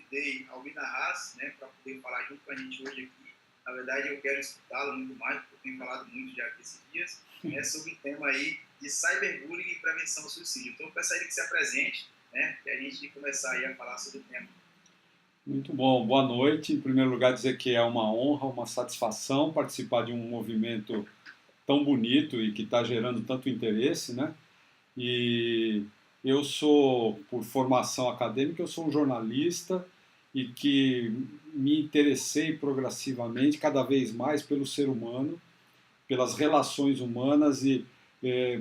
convidei Albina Haas, né, para poder falar junto com a gente hoje aqui. Na verdade, eu quero escutá-la muito mais, porque eu tenho falado muito já aqui esses dias, sobre um tema aí de cyberbullying e prevenção ao suicídio. Então, eu peço a ele que se apresente, né, que a gente começar aí a falar sobre o tema. Muito bom, boa noite. Em primeiro lugar, dizer que é uma honra, uma satisfação participar de um movimento tão bonito e que está gerando tanto interesse, né? E eu sou, por formação acadêmica, eu sou um jornalista e que me interessei progressivamente, cada vez mais pelo ser humano, pelas relações humanas e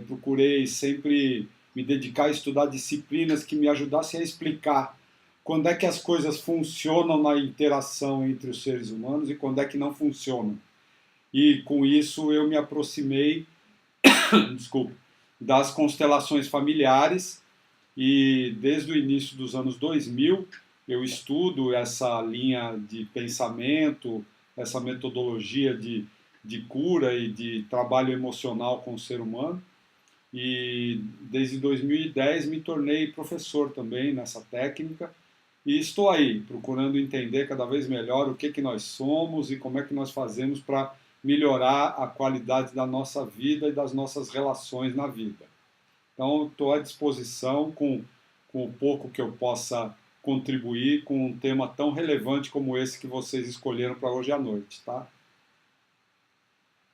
procurei sempre me dedicar a estudar disciplinas que me ajudassem a explicar quando é que as coisas funcionam na interação entre os seres humanos e quando é que não funcionam. E com isso eu me aproximei, desculpa, das constelações familiares e desde o início dos anos 2000 eu estudo essa linha de pensamento, essa metodologia de cura e de trabalho emocional com o ser humano. E desde 2010 me tornei professor também nessa técnica e estou aí procurando entender cada vez melhor o que nós somos e como é que nós fazemos para melhorar a qualidade da nossa vida e das nossas relações na vida. Então, estou à disposição com o pouco que eu possa contribuir com um tema tão relevante como esse que vocês escolheram para hoje à noite, tá?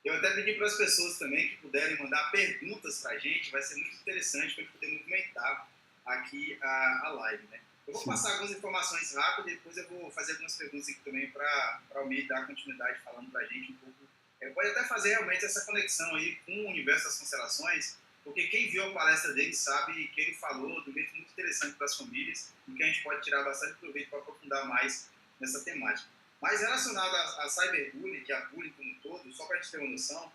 Eu até pedi para as pessoas também que puderem mandar perguntas para a gente, vai ser muito interessante para a gente poder movimentar aqui a live, né? Eu vou passar algumas informações rápidas e depois eu vou fazer algumas perguntas aqui também para o Almir dar continuidade falando para a gente um pouco. Pode até fazer realmente essa conexão aí com o universo das constelações, porque quem viu a palestra dele sabe que ele falou de um jeito muito interessante para as famílias e que a gente pode tirar bastante proveito para aprofundar mais nessa temática. Mas relacionado a cyberbullying, que é a bullying como um todo, só para a gente ter uma noção,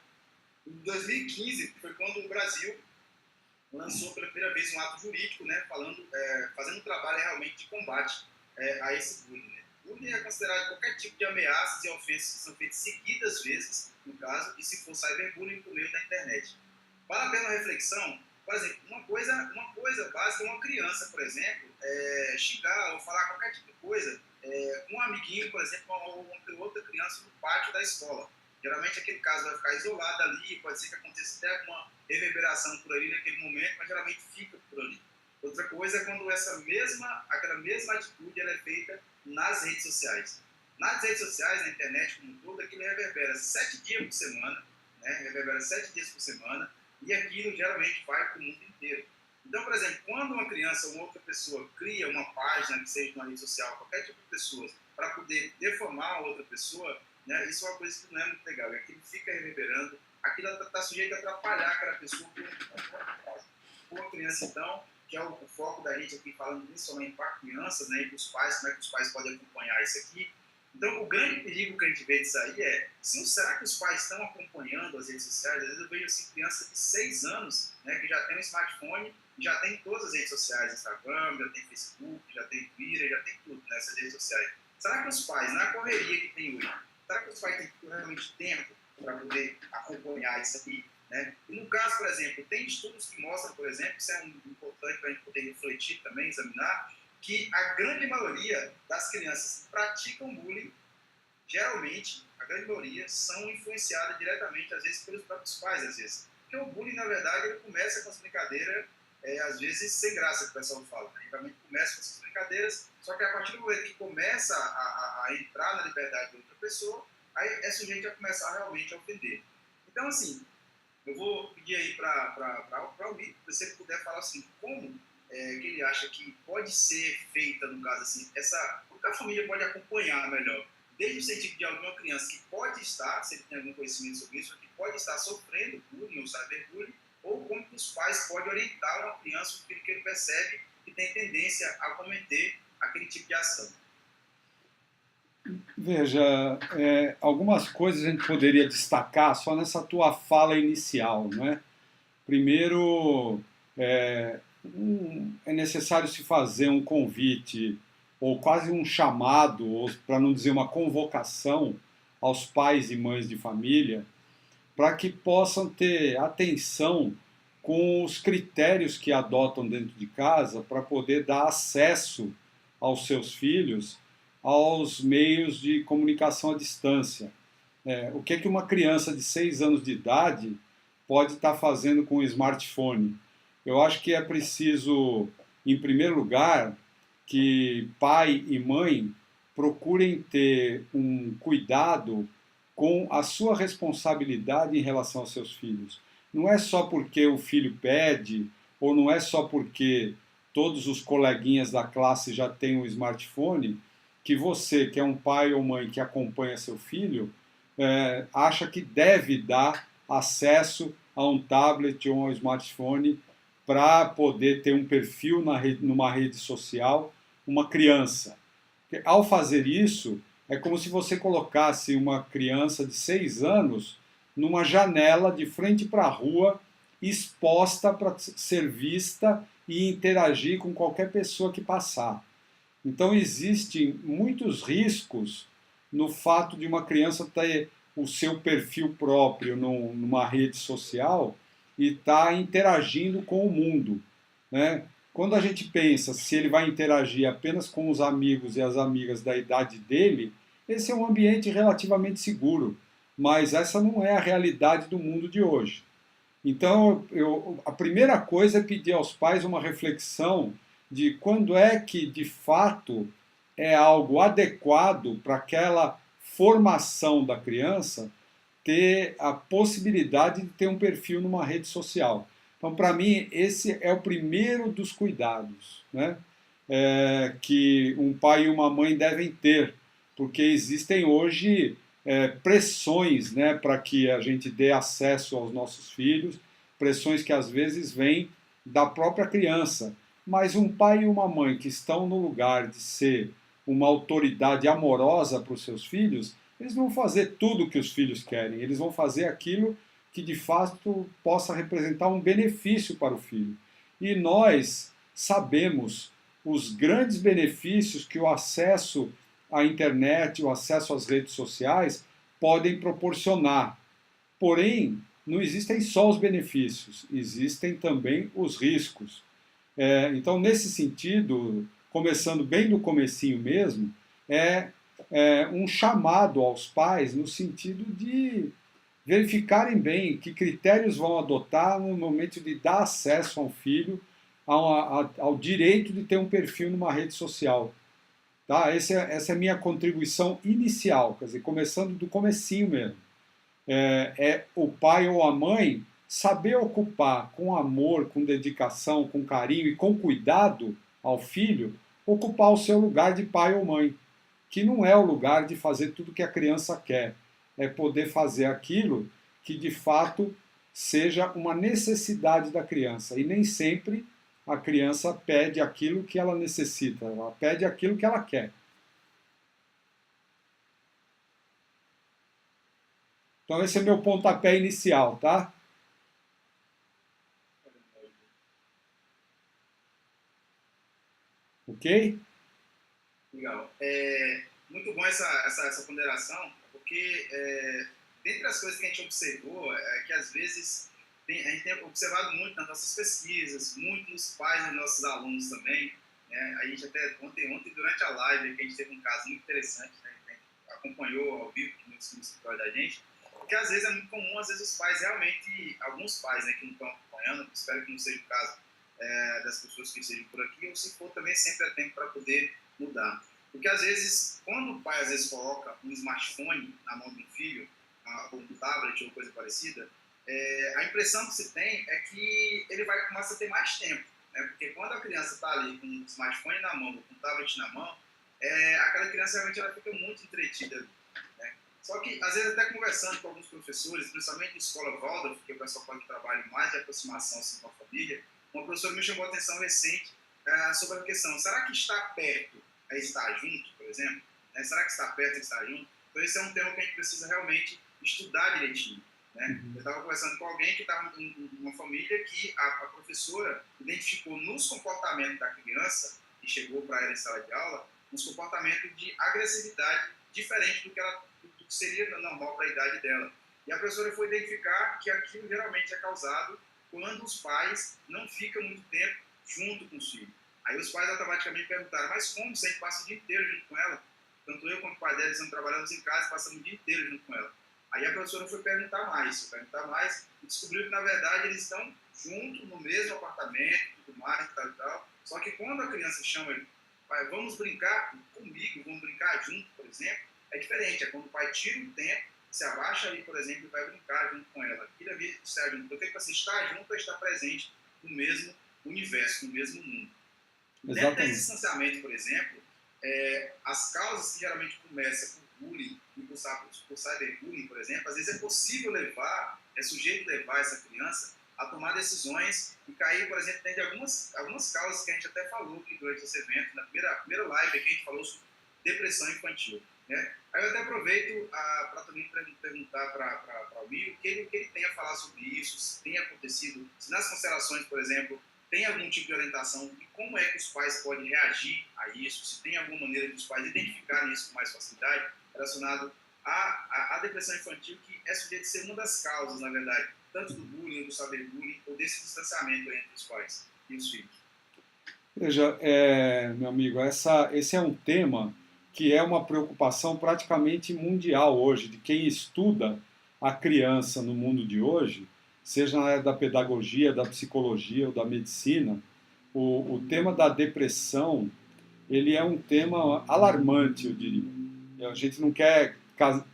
em 2015 foi quando o Brasil lançou pela primeira vez um ato jurídico, né, fazendo um trabalho realmente de combate a esse bullying. Né? Bullying é considerado qualquer tipo de ameaças e ofensas que são feitas seguidas vezes, no caso, e se for cyberbullying por meio da internet. Para a pena reflexão, por exemplo, uma coisa básica, uma criança, por exemplo, xingar ou falar qualquer tipo de coisa com um amiguinho, por exemplo, ou uma outra criança no pátio da escola. Geralmente aquele caso vai ficar isolado ali, pode ser que aconteça até alguma reverberação por ali naquele momento, mas geralmente fica por ali. Outra coisa é quando aquela mesma atitude ela é feita nas redes sociais. Nas redes sociais, na internet como um todo, aquilo reverbera 7 dias por semana, né? Reverbera 7 dias por semana, e aquilo geralmente vai para o mundo inteiro. Então, por exemplo, quando uma criança ou uma outra pessoa cria uma página, que seja uma rede social, qualquer tipo de pessoa, para poder deformar a outra pessoa, né, isso é uma coisa que não é muito legal. Aquilo fica reverberando, aquilo está sujeito a atrapalhar aquela pessoa com a criança, então, que é o foco da gente aqui, falando principalmente para crianças, né, e para os pais, como é que os pais podem acompanhar isso aqui. Então, o grande perigo que a gente vê disso aí será que os pais estão acompanhando as redes sociais? Às vezes eu vejo assim, criança de 6 anos, né, que já tem um smartphone, já tem todas as redes sociais, Instagram, já tem Facebook, já tem Twitter, já tem tudo nessas redes sociais. Será que os pais, na correria que tem hoje, será que os pais têm realmente tempo para poder acompanhar isso aqui? Né? E no caso, por exemplo, tem estudos que mostram, por exemplo, isso é importante para a gente poder refletir também, examinar, que a grande maioria das crianças que praticam bullying, geralmente, a grande maioria, são influenciadas diretamente, às vezes, pelos próprios pais, às vezes. Porque o bullying, na verdade, ele começa com as brincadeiras, às vezes, sem graça, que o pessoal fala. Né? Realmente começa com essas brincadeiras, só que a partir do momento que começa a entrar na liberdade de outra pessoa, aí é sujeito a começar realmente a ofender. Então, assim, eu vou pedir aí para o Almir, se você puder falar assim, como que ele acha que pode ser feita, no caso assim, como que a família pode acompanhar melhor, desde o sentido de alguma criança que pode estar, se ele tem algum conhecimento sobre isso, que pode estar sofrendo bullying ou cyberbullying, ou como que os pais podem orientar uma criança, um filho que ele percebe que tem tendência a cometer aquele tipo de ação. Veja, algumas coisas a gente poderia destacar só nessa tua fala inicial, não é? Primeiro, é necessário se fazer um convite, ou quase um chamado, ou para não dizer uma convocação, aos pais e mães de família, para que possam ter atenção com os critérios que adotam dentro de casa para poder dar acesso aos seus filhos aos meios de comunicação à distância. O que uma criança de 6 anos de idade pode estar fazendo com o smartphone? Eu acho que é preciso, em primeiro lugar, que pai e mãe procurem ter um cuidado com a sua responsabilidade em relação aos seus filhos. Não é só porque o filho pede, ou não é só porque todos os coleguinhas da classe já têm um smartphone, que você, que é um pai ou mãe que acompanha seu filho, acha que deve dar acesso a um tablet ou a um smartphone para poder ter um perfil numa rede social, uma criança. Porque, ao fazer isso, é como se você colocasse uma criança de 6 anos numa janela de frente para a rua, exposta para ser vista e interagir com qualquer pessoa que passar. Então, existem muitos riscos no fato de uma criança ter o seu perfil próprio numa rede social e estar interagindo com o mundo, né? Quando a gente pensa se ele vai interagir apenas com os amigos e as amigas da idade dele, esse é um ambiente relativamente seguro, mas essa não é a realidade do mundo de hoje. Então, a primeira coisa é pedir aos pais uma reflexão de quando é que, de fato, é algo adequado para aquela formação da criança ter a possibilidade de ter um perfil numa rede social. Então, para mim, esse é o primeiro dos cuidados, né? Que um pai e uma mãe devem ter, porque existem hoje pressões, né, para que a gente dê acesso aos nossos filhos, pressões que às vezes vêm da própria criança. Mas um pai e uma mãe que estão no lugar de ser uma autoridade amorosa para os seus filhos, eles vão fazer tudo o que os filhos querem, eles vão fazer aquilo que de fato possa representar um benefício para o filho. E nós sabemos os grandes benefícios que o acesso à internet, o acesso às redes sociais podem proporcionar. Porém, não existem só os benefícios, existem também os riscos. Então, nesse sentido, começando bem do comecinho mesmo, um chamado aos pais no sentido de verificarem bem que critérios vão adotar no momento de dar acesso ao filho ao direito de ter um perfil numa rede social. Tá? Essa é a minha contribuição inicial, quer dizer, começando do comecinho mesmo. O pai ou a mãe saber ocupar com amor, com dedicação, com carinho e com cuidado ao filho, ocupar o seu lugar de pai ou mãe, que não é o lugar de fazer tudo que a criança quer, é poder fazer aquilo que de fato seja uma necessidade da criança. E nem sempre a criança pede aquilo que ela necessita, ela pede aquilo que ela quer. Então esse é meu pontapé inicial, tá? Ok? Legal. Muito bom essa ponderação, porque dentre as coisas que a gente observou, é que às vezes a gente tem observado muito nas nossas pesquisas, muito nos pais dos nossos alunos também, né? A gente até ontem durante a live, que a gente teve um caso muito interessante, né? A gente acompanhou ao vivo no escritório da gente, porque às vezes é muito comum, às vezes os pais realmente, alguns pais, né, que não estão acompanhando, espero que não seja o caso das pessoas que estejam por aqui, ou se for também sempre é tempo para poder mudar. Porque às vezes, quando o pai às vezes coloca um smartphone na mão de um filho, ou um tablet ou coisa parecida, a impressão que se tem é que ele vai começar a ter mais tempo, né? Porque quando a criança está ali com um smartphone na mão, com um tablet na mão, aquela criança realmente ela fica muito entretida, né? Só que, às vezes, até conversando com alguns professores, principalmente em escola Waldorf, que é o pessoal que trabalha mais de aproximação assim, com a família, uma professora me chamou a atenção recente sobre a questão, será que estar perto é estar junto, por exemplo? Né? Será que estar perto é estar junto? Então esse é um tema que a gente precisa realmente estudar direitinho. Né? Eu estava conversando com alguém que estava numa família que a professora identificou nos comportamentos da criança, que chegou para ela em sala de aula, uns comportamentos de agressividade diferente do que seria normal para a idade dela. E a professora foi identificar que aquilo geralmente é causado quando os pais não ficam muito tempo junto com os filhos. Aí os pais automaticamente perguntaram, mas como? Se a gente passa o dia inteiro junto com ela? tanto eu quanto o pai dela, estamos trabalhando em casa, passamos o dia inteiro junto com ela. Aí a professora foi perguntar mais, e descobriu que, na verdade, eles estão juntos no mesmo apartamento, tudo mais, e tal. Só que quando a criança chama ele, pai, vamos brincar comigo, vamos brincar junto, por exemplo, é diferente. É quando o pai tira um tempo, se abaixa ali, por exemplo, e vai brincar junto com ela. Queria ver estar junto. Porque você está junto ou está presente no mesmo universo, no mesmo mundo. Dentro desse distanciamento, por exemplo, as causas que geralmente começam por bullying e por cyberbullying, por exemplo, às vezes é possível levar, é sujeito levar essa criança a tomar decisões e cair, por exemplo, dentro de algumas causas que a gente até falou aqui durante esse evento, na primeira live que a gente falou sobre depressão infantil. Né? Aí eu até aproveito para também perguntar para o Will o que ele tem a falar sobre isso, se tem acontecido, se nas constelações, por exemplo, tem algum tipo de orientação e como é que os pais podem reagir a isso, se tem alguma maneira de os pais identificarem isso com mais facilidade, relacionado à depressão infantil, que é sujeito de ser uma das causas, na verdade, tanto do bullying, do cyberbullying, ou desse distanciamento entre os pais e os filhos. Veja, meu amigo, esse é um tema que é uma preocupação praticamente mundial hoje, de quem estuda a criança no mundo de hoje, seja na área da pedagogia, da psicologia ou da medicina. O tema da depressão, ele é um tema alarmante, eu diria. A gente não quer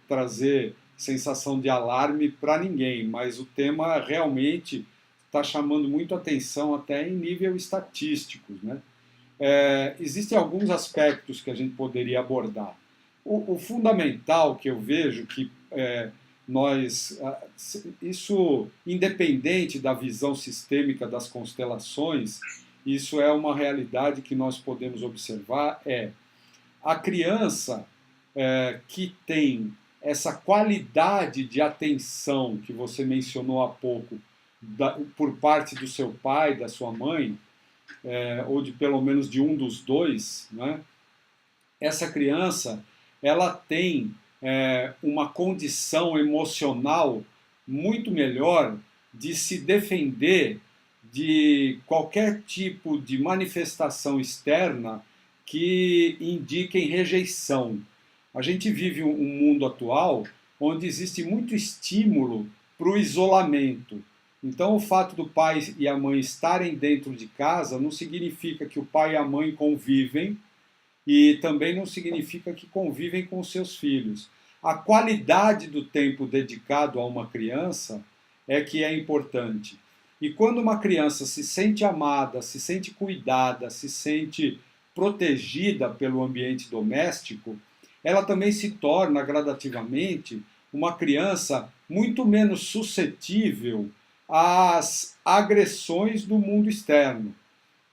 trazer sensação de alarme para ninguém, mas o tema realmente está chamando muito atenção até em nível estatístico, né? Existem alguns aspectos que a gente poderia abordar. O fundamental que eu vejo que isso independente da visão sistêmica das constelações, isso é uma realidade que nós podemos observar, a criança que tem essa qualidade de atenção que você mencionou há pouco, por parte do seu pai, da sua mãe, ou de pelo menos de um dos dois, né? Essa criança ela tem uma condição emocional muito melhor de se defender de qualquer tipo de manifestação externa que indiquem rejeição. A gente vive um mundo atual onde existe muito estímulo para o isolamento. Então, o fato do pai e a mãe estarem dentro de casa não significa que o pai e a mãe convivem e também não significa que convivem com seus filhos. A qualidade do tempo dedicado a uma criança é que é importante. E quando uma criança se sente amada, se sente cuidada, se sente protegida pelo ambiente doméstico, ela também se torna gradativamente uma criança muito menos suscetível às agressões do mundo externo.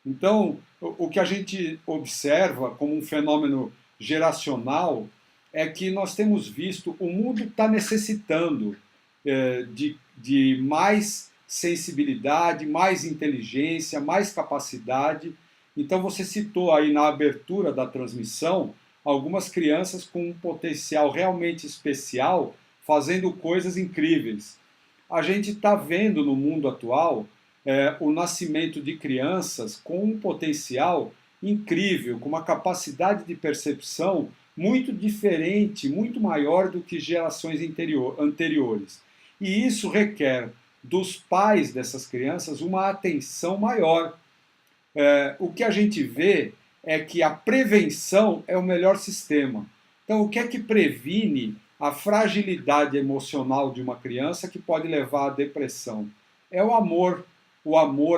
Então, o que a gente observa como um fenômeno geracional é que nós temos visto o mundo está necessitando de mais sensibilidade, mais inteligência, mais capacidade. Então, você citou aí na abertura da transmissão algumas crianças com um potencial realmente especial, fazendo coisas incríveis. A gente está vendo no mundo atual o nascimento de crianças com um potencial incrível, com uma capacidade de percepção muito diferente, muito maior do que gerações anteriores. E isso requer dos pais dessas crianças uma atenção maior. O que a gente vê é que a prevenção é o melhor sistema. Então, o que é que previne a fragilidade emocional de uma criança que pode levar à depressão? É o amor,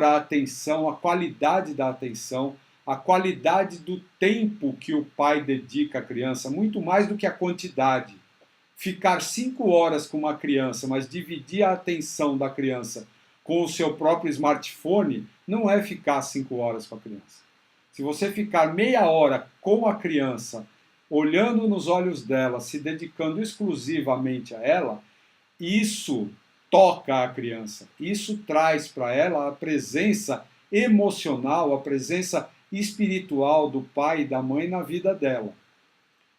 a atenção, a qualidade da atenção, a qualidade do tempo que o pai dedica à criança, muito mais do que a quantidade. Ficar 5 horas com uma criança, mas dividir a atenção da criança com o seu próprio smartphone, não é ficar 5 horas com a criança. Se você ficar meia hora com a criança, olhando nos olhos dela, se dedicando exclusivamente a ela, isso toca a criança. Isso traz para ela a presença emocional, a presença espiritual do pai e da mãe na vida dela.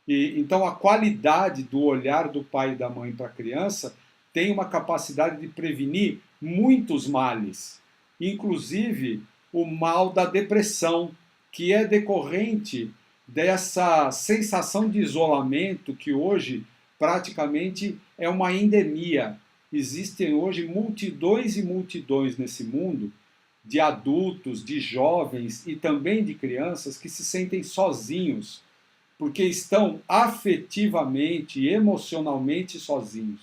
Então, a qualidade do olhar do pai e da mãe para a criança tem uma capacidade de prevenir muitos males, inclusive o mal da depressão, que é decorrente dessa sensação de isolamento que hoje praticamente é uma endemia. Existem hoje multidões e multidões nesse mundo de adultos, de jovens e também de crianças que se sentem sozinhos, porque estão afetivamente e emocionalmente sozinhos.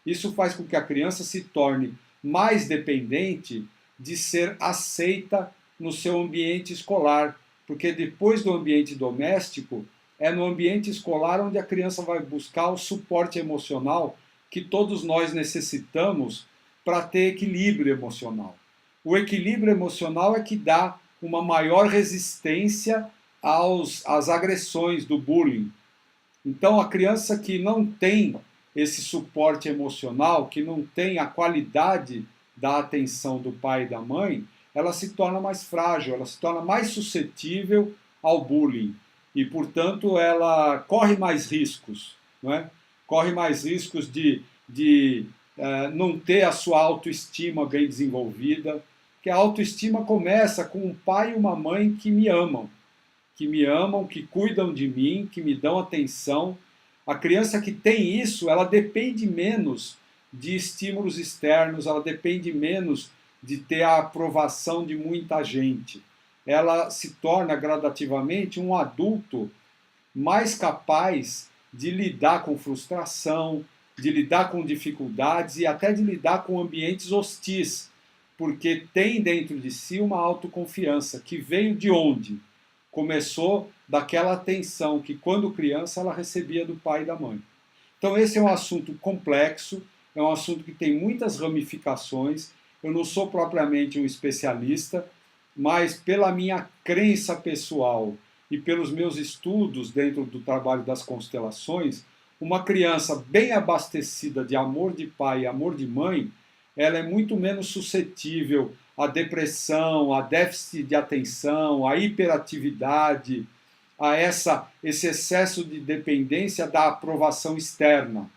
Isso faz com que a criança se torne mais dependente de ser aceita no seu ambiente escolar, porque depois do ambiente doméstico, é no ambiente escolar onde a criança vai buscar o suporte emocional que todos nós necessitamos para ter equilíbrio emocional. O equilíbrio emocional é que dá uma maior resistência às agressões do bullying. Então, a criança que não tem esse suporte emocional, que não tem a qualidade da atenção do pai e da mãe, ela se torna mais frágil, ela se torna mais suscetível ao bullying. E, portanto, ela corre mais riscos, não é? Corre mais riscos de não ter a sua autoestima bem desenvolvida, que a autoestima começa com um pai e uma mãe que me amam, que cuidam de mim, que me dão atenção. A criança que tem isso, ela depende menos de estímulos externos, ela depende menos de ter a aprovação de muita gente. Ela se torna gradativamente um adulto mais capaz de lidar com frustração, de lidar com dificuldades e até de lidar com ambientes hostis, porque tem dentro de si uma autoconfiança que veio de onde? Começou daquela atenção que, quando criança, ela recebia do pai e da mãe. Então, esse é um assunto complexo, é um assunto que tem muitas ramificações. Eu não sou propriamente um especialista, mas pela minha crença pessoal e pelos meus estudos dentro do trabalho das constelações, uma criança bem abastecida de amor de pai e amor de mãe, ela é muito menos suscetível à depressão, a déficit de atenção, à hiperatividade, a esse excesso de dependência da aprovação externa.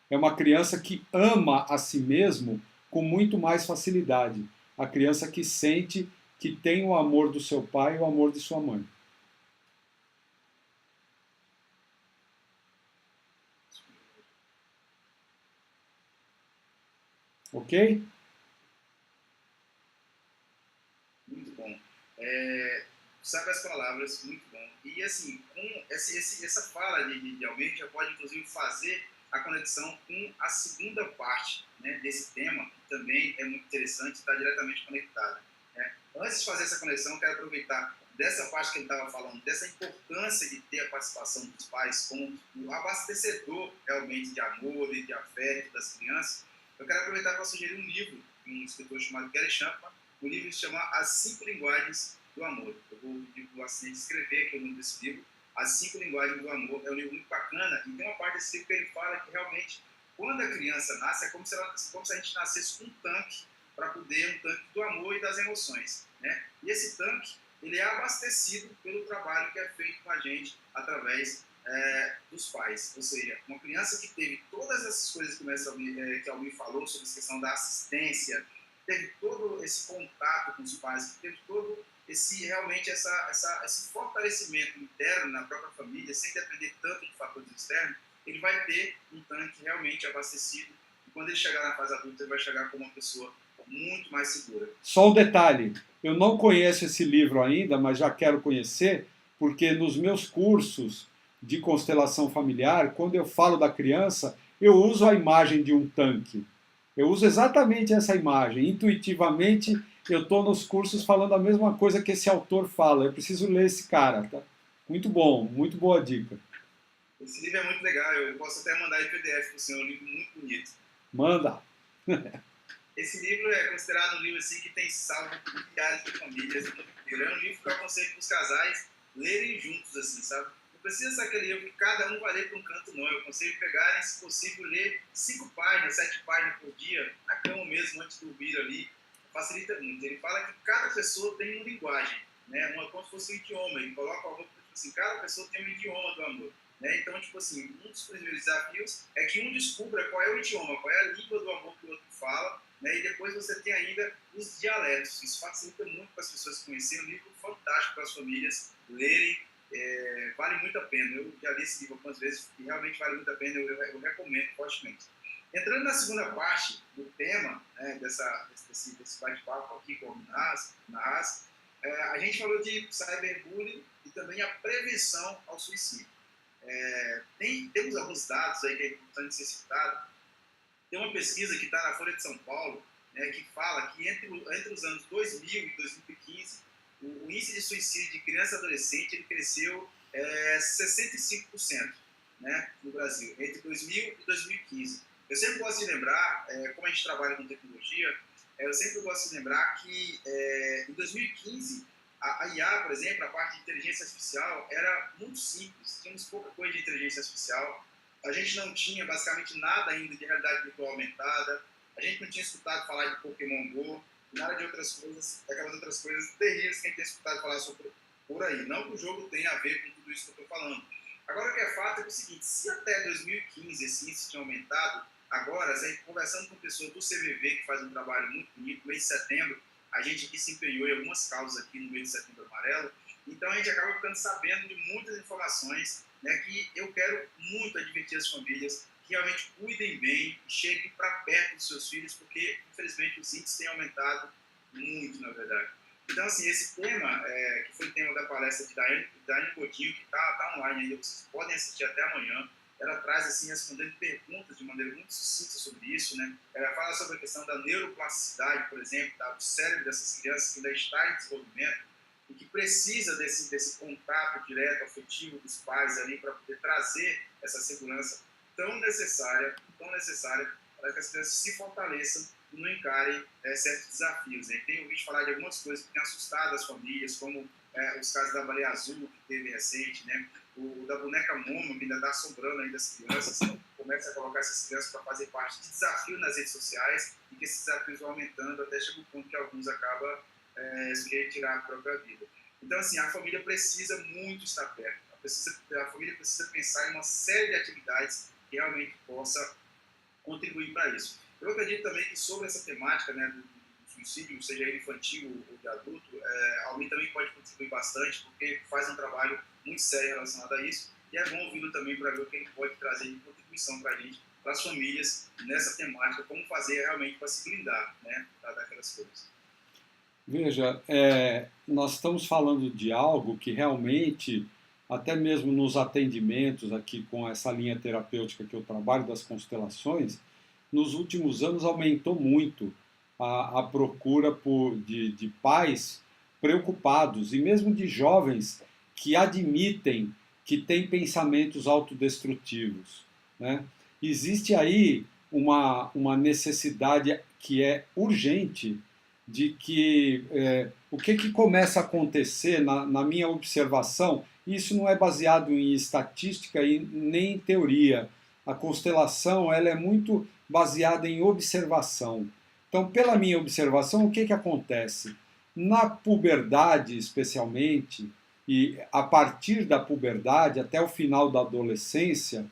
É uma criança que ama a si mesmo com muito mais facilidade. A criança que sente que tem o amor do seu pai e o amor de sua mãe. Ok? Muito bom. Sabe as palavras, muito bom. E assim, com essa fala de alguém já pode inclusive fazer a conexão com a segunda parte, né, desse tema, que também é muito interessante e está diretamente conectada. Né? Antes de fazer essa conexão, eu quero aproveitar dessa parte que ele estava falando, dessa importância de ter a participação dos pais como o abastecedor realmente de amor e de afeto das crianças. Eu quero aproveitar para sugerir um livro de um escritor chamado Gary Chapman. O livro se chama As 5 Linguagens do Amor. Eu vou pedir para o assistente escrever aqui o nome desse livro. As 5 Linguagens do Amor. É um livro muito bacana e tem uma parte desse livro que ele fala que realmente, quando a criança nasce, é como se a gente nascesse com um tanque para poder, um tanque do amor e das emoções. Né? E esse tanque, ele é abastecido pelo trabalho que é feito com a gente através dos pais. Ou seja, uma criança que teve todas essas coisas que a Almir falou sobre a questão da assistência, teve todo esse contato com os pais, teve todo realmente esse fortalecimento interno na própria família, sem depender tanto de fatores externos, ele vai ter um tanque realmente abastecido. E quando ele chegar na fase adulta, ele vai chegar como uma pessoa muito mais segura. Só um detalhe, eu não conheço esse livro ainda, mas já quero conhecer, porque nos meus cursos de constelação familiar, quando eu falo da criança, eu uso a imagem de um tanque. Eu uso exatamente essa imagem. Intuitivamente, eu estou nos cursos falando a mesma coisa que esse autor fala. Eu preciso ler esse cara. Tá? Muito bom, muito boa dica. Esse livro é muito legal. Eu posso até mandar em PDF para o senhor. É um livro muito bonito. Manda. Esse livro é considerado um livro assim, que tem salvo milhares de famílias. É um livro que eu aconselho para os casais lerem juntos, assim, sabe? Não precisa ser aquele livro que cada um vai ler para um canto, não. Eu aconselho pegarem, se possível, ler 5 páginas, 7 páginas por dia, na cama mesmo, antes de dormir ali. Facilita muito. Ele fala que cada pessoa tem uma linguagem, né? Como se fosse um idioma. Ele coloca o amor, tipo assim, cada pessoa tem um idioma do amor. Né? Então, tipo assim, um dos primeiros desafios é que um descubra qual é o idioma, qual é a língua do amor que o outro fala, né? E depois você tem ainda os dialetos. Isso facilita muito para as pessoas conhecerem. Um livro fantástico para as famílias lerem vale muito a pena. Eu já li esse livro algumas vezes e realmente vale muito a pena, eu recomendo fortemente. Entrando na segunda parte do tema, né, desse bate-papo aqui com o Nahas, a gente falou de cyberbullying e também a prevenção ao suicídio. Temos alguns dados aí que é importante ser citado. Tem uma pesquisa que está na Folha de São Paulo, né, que fala que entre os anos 2000 e 2015, o índice de suicídio de criança e adolescente ele cresceu 65%, né, no Brasil, entre 2000 e 2015. Eu sempre gosto de lembrar, como a gente trabalha com tecnologia, eu sempre gosto de lembrar que em 2015, a IA, por exemplo, a parte de inteligência artificial, era muito simples. Tínhamos pouca coisa de inteligência artificial. A gente não tinha basicamente nada ainda de realidade virtual aumentada. A gente não tinha escutado falar de Pokémon Go, nada de outras coisas, aquelas outras coisas terríveis que a gente tem escutado falar sobre por aí. Não que o jogo tenha a ver com tudo isso que eu estou falando. Agora, o que é fato é o seguinte, se até 2015 esse índice tinha aumentado, agora, conversando com pessoas do CVV, que faz um trabalho muito bonito, no mês de setembro, a gente aqui se empenhou em algumas causas aqui no mês de Setembro Amarelo, então a gente acaba ficando sabendo de muitas informações, né, que eu quero muito advertir as famílias que realmente cuidem bem, cheguem para perto dos seus filhos, porque, infelizmente, os índices têm aumentado muito, na verdade. Então, assim, esse tema, que foi o tema da palestra de Daiane Godinho, que está online ainda, vocês podem assistir até amanhã, ela traz, assim, respondendo perguntas de maneira muito sucinta sobre isso, né? Ela fala sobre a questão da neuroplasticidade, por exemplo, do cérebro dessas crianças que ainda está em desenvolvimento e que precisa desse contato direto, afetivo dos pais ali para poder trazer essa segurança tão necessária para que as crianças se fortaleçam e não encarem certos desafios. Né? Tenho ouvido falar de algumas coisas que têm assustado as famílias, como os casos da baleia azul, que teve recente, né? O da boneca Momo, que ainda está assombrando ainda as crianças, começa a colocar essas crianças para fazer parte de desafio nas redes sociais e que esses desafios vão aumentando até chegar o ponto que alguns acabam sujeitos a tirar a própria vida. Então, assim, a família precisa muito estar perto. A família precisa pensar em uma série de atividades que realmente possa contribuir para isso. Eu acredito também que sobre essa temática, né, do suicídio, seja ele infantil ou de adulto, a UNI também pode contribuir bastante, porque faz um trabalho muito sério relacionado a isso, e é bom ouvi-lo também para ver o que ele pode trazer de contribuição para a gente, para as famílias, nessa temática, como fazer realmente para se blindar, né, daquelas coisas. Veja, nós estamos falando de algo que realmente, até mesmo nos atendimentos aqui com essa linha terapêutica que eu trabalho, das constelações, nos últimos anos aumentou muito a procura de pais preocupados e mesmo de jovens que admitem que têm pensamentos autodestrutivos, né? Existe aí uma necessidade que é urgente de que o que começa a acontecer na minha observação, isso não é baseado em estatística e nem em teoria. A constelação ela é muito baseada em observação. Então, pela minha observação, o que acontece? Na puberdade, especialmente, e a partir da puberdade até o final da adolescência,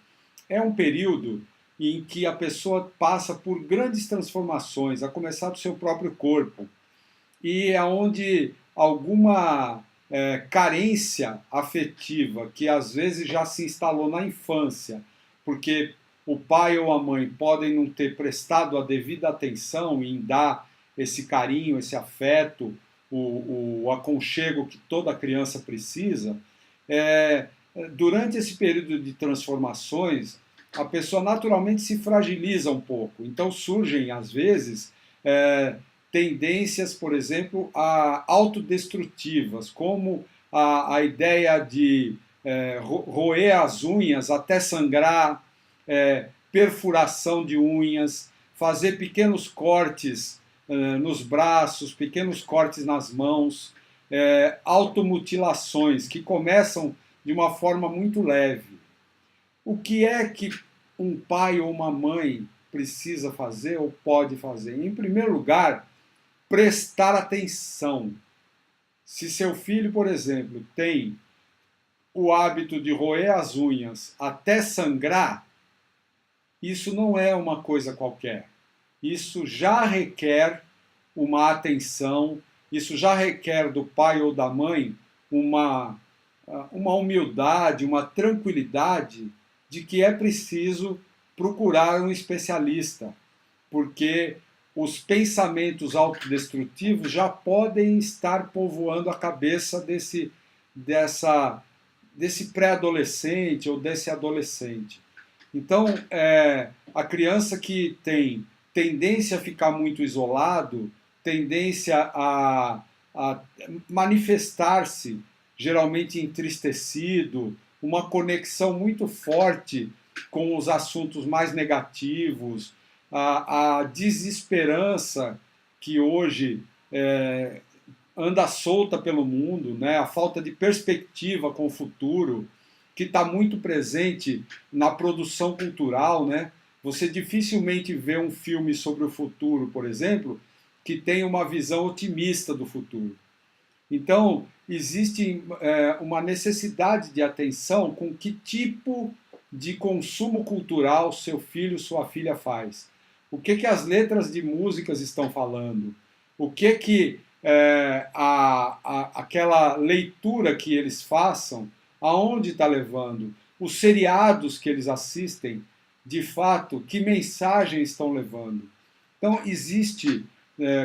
é um período em que a pessoa passa por grandes transformações, a começar do seu próprio corpo, e é onde alguma carência afetiva, que às vezes já se instalou na infância, porque o pai ou a mãe podem não ter prestado a devida atenção em dar esse carinho, esse afeto, o aconchego que toda criança precisa, durante esse período de transformações, a pessoa naturalmente se fragiliza um pouco. Então surgem, às vezes, tendências, por exemplo, autodestrutivas, como a ideia de roer as unhas até sangrar, perfuração de unhas, fazer pequenos cortes nos braços, pequenos cortes nas mãos, automutilações que começam de uma forma muito leve. O que é que um pai ou uma mãe precisa fazer ou pode fazer? Em primeiro lugar, prestar atenção. Se seu filho, por exemplo, tem o hábito de roer as unhas até sangrar, isso não é uma coisa qualquer. Isso já requer uma atenção, isso já requer do pai ou da mãe uma uma humildade, uma tranquilidade de que é preciso procurar um especialista, porque os pensamentos autodestrutivos já podem estar povoando a cabeça desse pré-adolescente ou desse adolescente. Então, a criança que tem tendência a ficar muito isolado, tendência a manifestar-se geralmente entristecido, uma conexão muito forte com os assuntos mais negativos, a desesperança que hoje anda solta pelo mundo, né? A falta de perspectiva com o futuro, que está muito presente na produção cultural, né? Você dificilmente vê um filme sobre o futuro, por exemplo, que tenha uma visão otimista do futuro. Então, existe uma necessidade de atenção com que tipo de consumo cultural seu filho, sua filha faz. O que as letras de músicas estão falando? O que aquela leitura que eles façam, aonde está levando? Os seriados que eles assistem, de fato, que mensagem estão levando? Então, existe,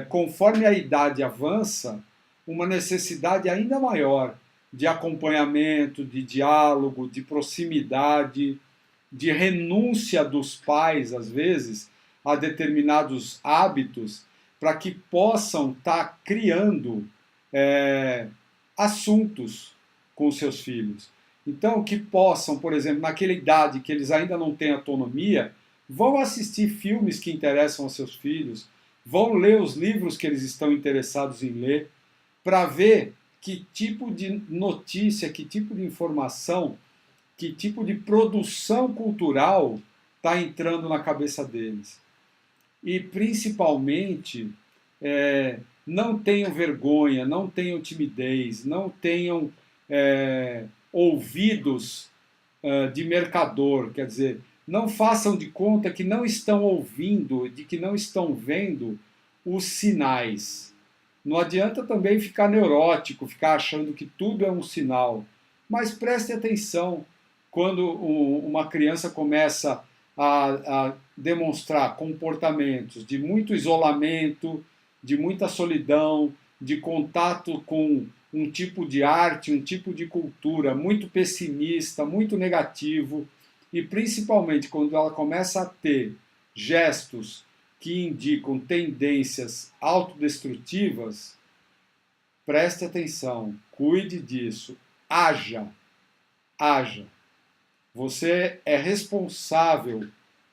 conforme a idade avança, uma necessidade ainda maior de acompanhamento, de diálogo, de proximidade, de renúncia dos pais, às vezes, a determinados hábitos, para que possam estar criando assuntos com seus filhos. Então, que possam, por exemplo, naquela idade que eles ainda não têm autonomia, vão assistir filmes que interessam aos seus filhos, vão ler os livros que eles estão interessados em ler, para ver que tipo de notícia, que tipo de informação, que tipo de produção cultural está entrando na cabeça deles. E, principalmente, não tenham vergonha, não tenham timidez, não tenham ouvidos de mercador, quer dizer, não façam de conta que não estão ouvindo, de que não estão vendo os sinais. Não adianta também ficar neurótico, ficar achando que tudo é um sinal. Mas preste atenção quando uma criança começa a demonstrar comportamentos de muito isolamento, de muita solidão, de contato com um tipo de arte, um tipo de cultura muito pessimista, muito negativo, e principalmente quando ela começa a ter gestos que indicam tendências autodestrutivas, preste atenção, cuide disso, haja. Você é responsável,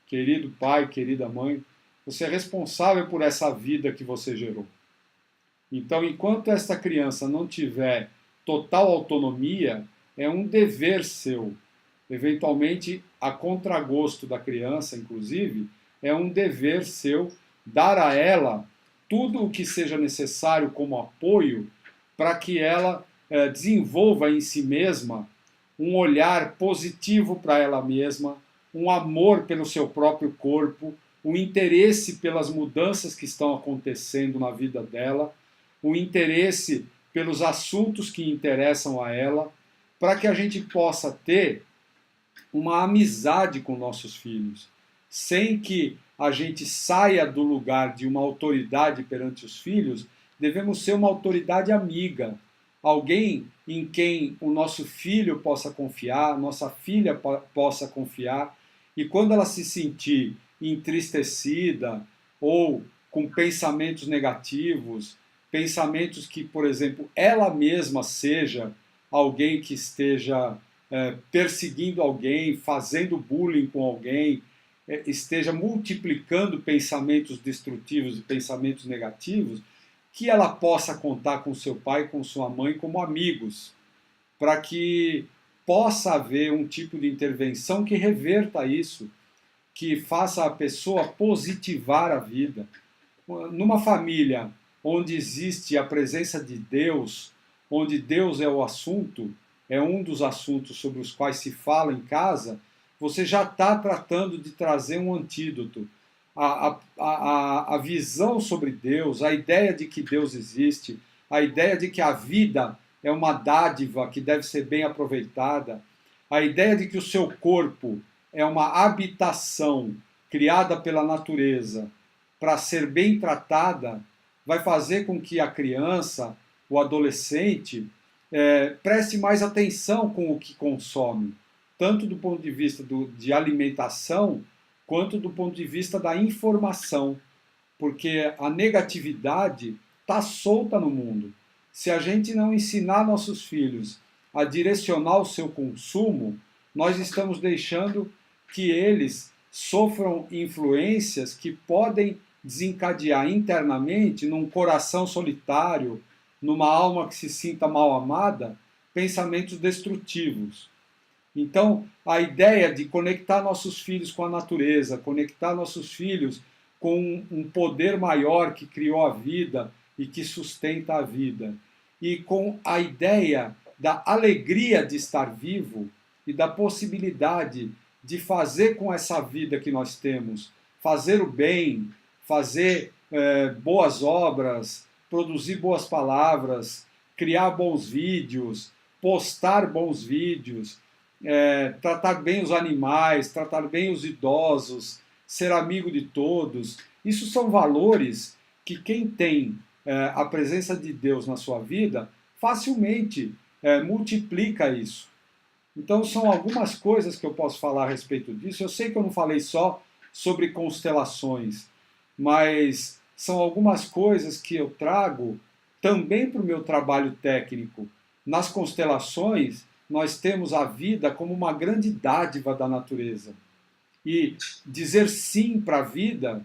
querido pai, querida mãe, você é responsável por essa vida que você gerou. Então, enquanto esta criança não tiver total autonomia, é um dever seu, eventualmente a contragosto da criança, inclusive, é um dever seu dar a ela tudo o que seja necessário como apoio para que ela desenvolva em si mesma um olhar positivo para ela mesma, um amor pelo seu próprio corpo, um interesse pelas mudanças que estão acontecendo na vida dela, um interesse pelos assuntos que interessam a ela, para que a gente possa ter uma amizade com nossos filhos, sem que a gente saia do lugar de uma autoridade perante os filhos. Devemos ser uma autoridade amiga, alguém em quem o nosso filho possa confiar, nossa filha possa confiar, e quando ela se sentir entristecida ou com pensamentos negativos, pensamentos que, por exemplo, ela mesma seja alguém que esteja perseguindo alguém, fazendo bullying com alguém, esteja multiplicando pensamentos destrutivos e pensamentos negativos, que ela possa contar com seu pai e com sua mãe como amigos, para que possa haver um tipo de intervenção que reverta isso, que faça a pessoa positivar a vida. Numa família onde existe a presença de Deus, onde Deus é o assunto, é um dos assuntos sobre os quais se fala em casa, você já está tratando de trazer um antídoto. A visão sobre Deus, a ideia de que Deus existe, a ideia de que a vida é uma dádiva que deve ser bem aproveitada, a ideia de que o seu corpo é uma habitação criada pela natureza para ser bem tratada, vai fazer com que a criança, o adolescente, preste mais atenção com o que consome, tanto do ponto de vista de alimentação, quanto do ponto de vista da informação, porque a negatividade está solta no mundo. Se a gente não ensinar nossos filhos a direcionar o seu consumo, nós estamos deixando que eles sofram influências que podem desencadear internamente, num coração solitário, numa alma que se sinta mal amada, pensamentos destrutivos. Então, a ideia de conectar nossos filhos com a natureza, conectar nossos filhos com um poder maior que criou a vida e que sustenta a vida, e com a ideia da alegria de estar vivo e da possibilidade de fazer com essa vida que nós temos, fazer o bem, fazer boas obras, produzir boas palavras, criar bons vídeos, postar bons vídeos, tratar bem os animais, tratar bem os idosos, ser amigo de todos. Isso são valores que quem tem a presença de Deus na sua vida facilmente multiplica isso. Então são algumas coisas que eu posso falar a respeito disso. Eu sei que eu não falei só sobre constelações, mas são algumas coisas que eu trago também para o meu trabalho técnico. Nas constelações, nós temos a vida como uma grande dádiva da natureza. E dizer sim para a vida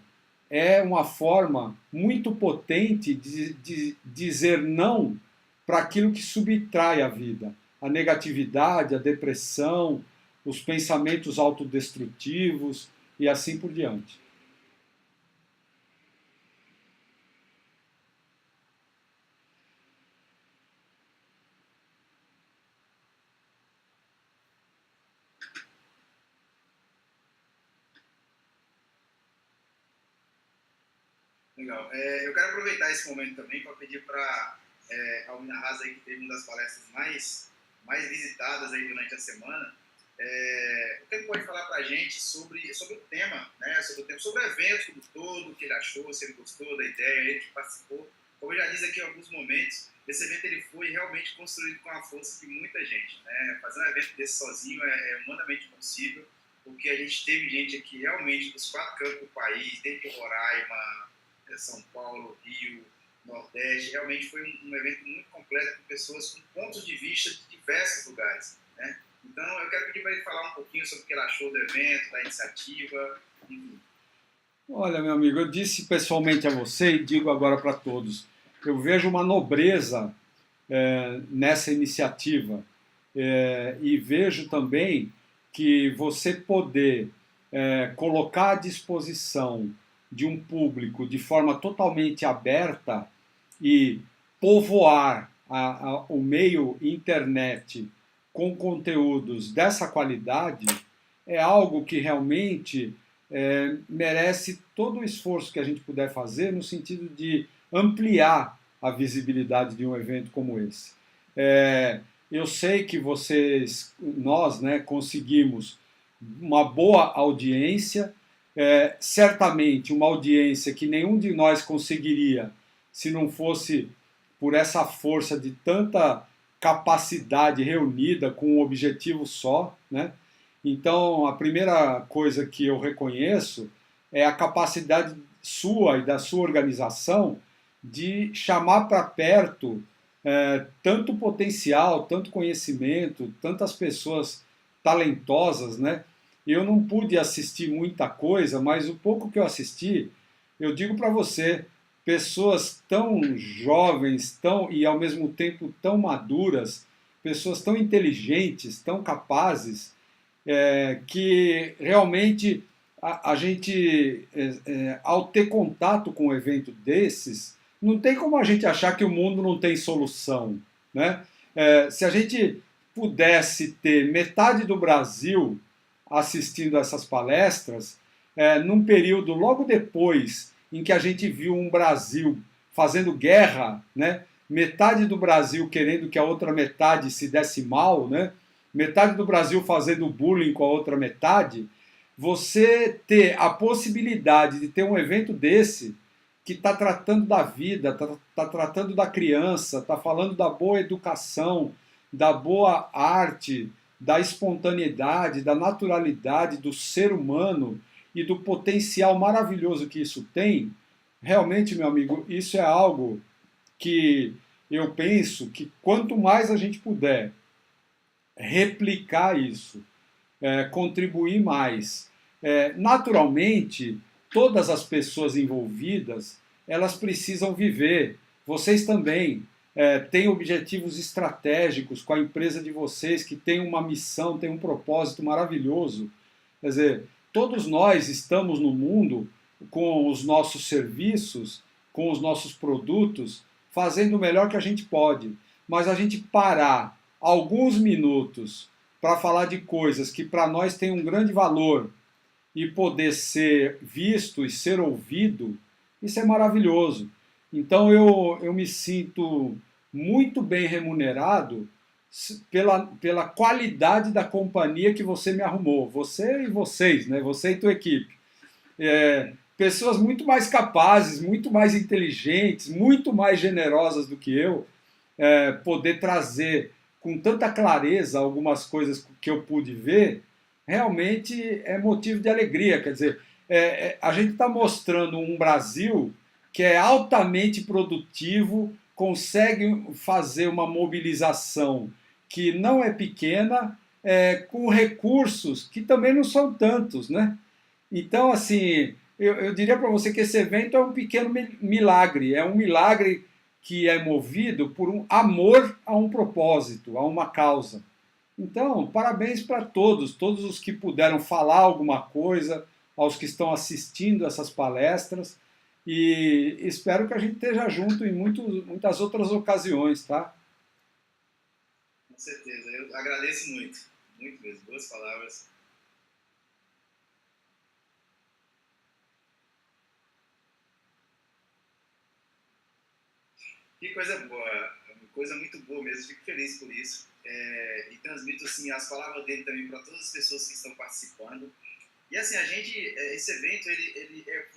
é uma forma muito potente de dizer não para aquilo que subtrai a vida. A negatividade, a depressão, os pensamentos autodestrutivos e assim por diante. Legal. Eu quero aproveitar esse momento também para pedir para a Almina Haas, aí, que teve uma das palestras mais visitadas aí durante a semana, o que ele pode falar para a gente sobre o tema, né? Sobre o evento como todo, o que ele achou, se ele gostou da ideia, ele que participou. Como eu já disse aqui em alguns momentos, esse evento ele foi realmente construído com a força de muita gente, né? Fazer um evento desse sozinho é humanamente impossível, porque a gente teve gente aqui realmente dos 4 cantos do país, desde Roraima, São Paulo, Rio, Nordeste. Realmente foi um evento muito completo, com pessoas com pontos de vista de diversos lugares, né? Então eu quero pedir para ele falar um pouquinho sobre o que ele achou do evento, da iniciativa, enfim. Olha, meu amigo, eu disse pessoalmente a você e digo agora para todos, eu vejo uma nobreza nessa iniciativa e vejo também que você poder colocar à disposição de um público de forma totalmente aberta e povoar o meio internet com conteúdos dessa qualidade é algo que realmente merece todo o esforço que a gente puder fazer no sentido de ampliar a visibilidade de um evento como esse. Eu sei que nós, né, conseguimos uma boa audiência, certamente uma audiência que nenhum de nós conseguiria se não fosse por essa força de tanta capacidade reunida com um objetivo só, né? Então, a primeira coisa que eu reconheço é a capacidade sua e da sua organização de chamar para perto tanto potencial, tanto conhecimento, tantas pessoas talentosas, né? Eu não pude assistir muita coisa, mas o pouco que eu assisti, eu digo para você, pessoas tão jovens, e ao mesmo tempo tão maduras, pessoas tão inteligentes, tão capazes, que realmente a gente, ao ter contato com um evento desses, não tem como a gente achar que o mundo não tem solução, né? Se a gente pudesse ter metade do Brasil assistindo a essas palestras, num período logo depois em que a gente viu um Brasil fazendo guerra, né, metade do Brasil querendo que a outra metade se desse mal, né? Metade do Brasil fazendo bullying com a outra metade, você ter a possibilidade de ter um evento desse que está tratando da vida, está tratando da criança, está falando da boa educação, da boa arte, da espontaneidade, da naturalidade do ser humano e do potencial maravilhoso que isso tem, realmente, meu amigo, isso é algo que eu penso que quanto mais a gente puder replicar isso, contribuir mais. Naturalmente, todas as pessoas envolvidas, elas precisam viver. Vocês também têm objetivos estratégicos com a empresa de vocês, que tem uma missão, tem um propósito maravilhoso. Quer dizer, todos nós estamos no mundo com os nossos serviços, com os nossos produtos, fazendo o melhor que a gente pode. Mas a gente parar alguns minutos para falar de coisas que para nós têm um grande valor e poder ser visto e ser ouvido, isso é maravilhoso. Então eu me sinto muito bem remunerado pela qualidade da companhia que você me arrumou. Você e vocês, né? Você e tua equipe. Pessoas muito mais capazes, muito mais inteligentes, muito mais generosas do que eu, poder trazer com tanta clareza algumas coisas que eu pude ver, realmente é motivo de alegria. Quer dizer, a gente está mostrando um Brasil que é altamente produtivo, consegue fazer uma mobilização que não é pequena, com recursos que também não são tantos, né? Então, assim, eu diria para você que esse evento é um pequeno milagre, é um milagre que é movido por um amor a um propósito, a uma causa. Então, parabéns para todos, todos os que puderam falar alguma coisa, aos que estão assistindo essas palestras, e espero que a gente esteja junto em muitas outras ocasiões, tá? Com certeza, eu agradeço muito, muito mesmo, boas palavras. Que coisa boa, uma coisa muito boa mesmo, fico feliz por isso. E transmito assim, as palavras dele também para todas as pessoas que estão participando. E assim, esse evento, ele é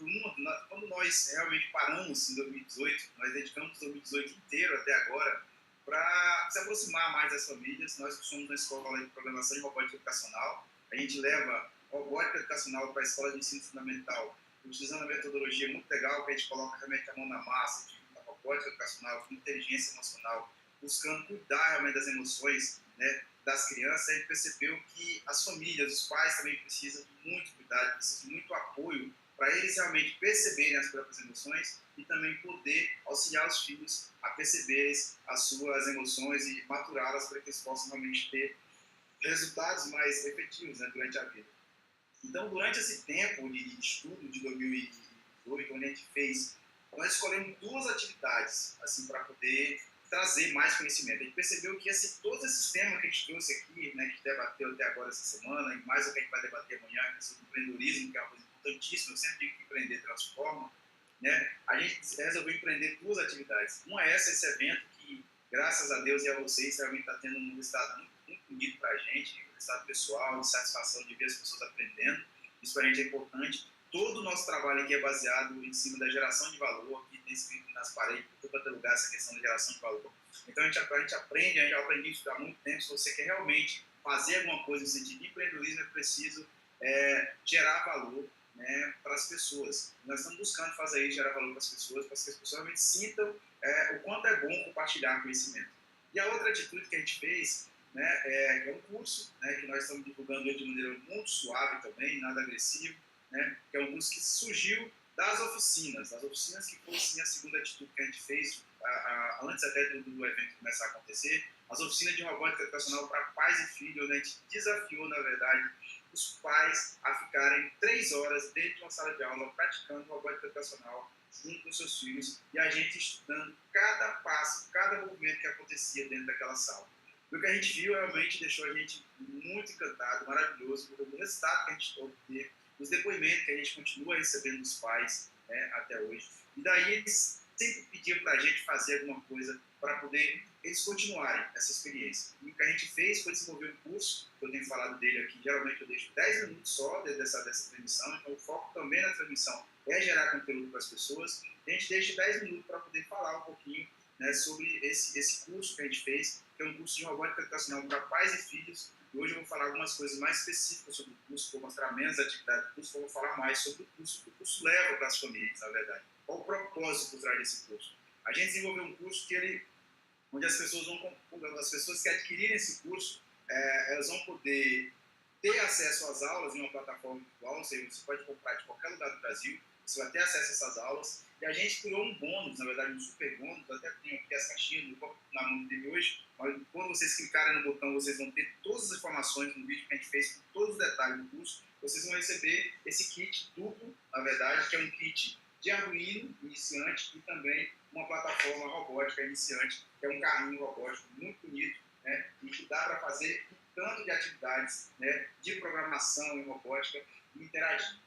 quando nós realmente paramos em 2018, nós dedicamos 2018 inteiro até agora para se aproximar mais das famílias. Nós que somos na escola de programação de robótica educacional, a gente leva robótica educacional para a escola de ensino fundamental, utilizando a metodologia muito legal, que a gente coloca realmente a mão na massa, a robótica educacional, com inteligência emocional, buscando cuidar realmente das emoções, né, das crianças. A gente percebeu que as famílias, os pais também precisam de muito cuidado, precisam de muito apoio para eles realmente perceberem as próprias emoções e também poder auxiliar os filhos a perceberem as suas emoções e maturá-las para que eles possam realmente ter resultados mais efetivos, né, durante a vida. Então, durante esse tempo de estudo de 2018, onde a gente fez, nós escolhemos duas atividades assim, para poder trazer mais conhecimento. A gente percebeu que todos esses temas que a gente trouxe aqui, né, que a gente debateu até agora essa semana, e mais o que a gente vai debater amanhã, que é sobre o empreendedorismo, que é uma coisa importantíssima, eu sempre digo que empreender transforma, né, a gente resolveu empreender duas atividades. Uma é esse evento que, graças a Deus e a vocês, realmente está tendo um resultado muito bonito para a gente, um resultado pessoal, de satisfação de ver as pessoas aprendendo. Isso para a gente é importante. Todo o nosso trabalho aqui é baseado em cima da geração de valor, aqui tem escrito nas paredes, por todo lugar, essa questão da geração de valor. Então a gente aprende, a gente já aprende isso há muito tempo. Se você quer realmente fazer alguma coisa no sentido de empreendedorismo, é preciso gerar valor, né, para as pessoas. Nós estamos buscando fazer isso, gerar valor para as pessoas, para que as pessoas realmente sintam o quanto é bom compartilhar conhecimento. E a outra atitude que a gente fez, né, é um curso, né, que nós estamos divulgando de maneira muito suave também, nada agressivo, né, que é um curso que surgiu das oficinas que foi sim a segunda atitude que a gente fez, antes até do evento começar a acontecer, as oficinas de robótica educacional para pais e filhos, né, a gente desafiou, na verdade, os pais a ficarem 3 horas dentro de uma sala de aula praticando robótica educacional junto com seus filhos e a gente estudando cada passo, cada movimento que acontecia dentro daquela sala. O que a gente viu realmente deixou a gente muito encantado, maravilhoso, o resultado que a gente obteve, os depoimentos que a gente continua recebendo dos pais, né, até hoje. E daí eles sempre pediam para a gente fazer alguma coisa para poder eles continuarem essa experiência. E o que a gente fez foi desenvolver um curso, que eu tenho falado dele aqui, geralmente eu deixo 10 minutos só dessa transmissão, então o foco também na transmissão é gerar conteúdo para as pessoas. A gente deixa 10 minutos para poder falar um pouquinho, né, sobre esse curso que a gente fez, que é um curso de robótica educacional para pais e filhos. E hoje eu vou falar algumas coisas mais específicas sobre o curso, vou mostrar menos atividade do curso, vou falar mais sobre o curso, que o curso leva para as famílias, na verdade. Qual o propósito por trás desse curso? A gente desenvolveu um curso onde as pessoas que adquirirem esse curso, elas vão poder ter acesso às aulas em uma plataforma virtual, ou seja, você pode comprar de qualquer lugar do Brasil, você vai ter acesso a essas aulas. E a gente criou um bônus, na verdade um super bônus, eu até tenho aqui as caixinhas, não vou na mão dele hoje, mas quando vocês clicarem no botão, vocês vão ter todas as informações no vídeo que a gente fez, com todos os detalhes do curso. Vocês vão receber esse kit duplo, na verdade, que é um kit de Arduino iniciante e também uma plataforma robótica iniciante, que é um carrinho robótico muito bonito, né, e que dá para fazer um tanto de atividades, né, de programação em robótica e interagir.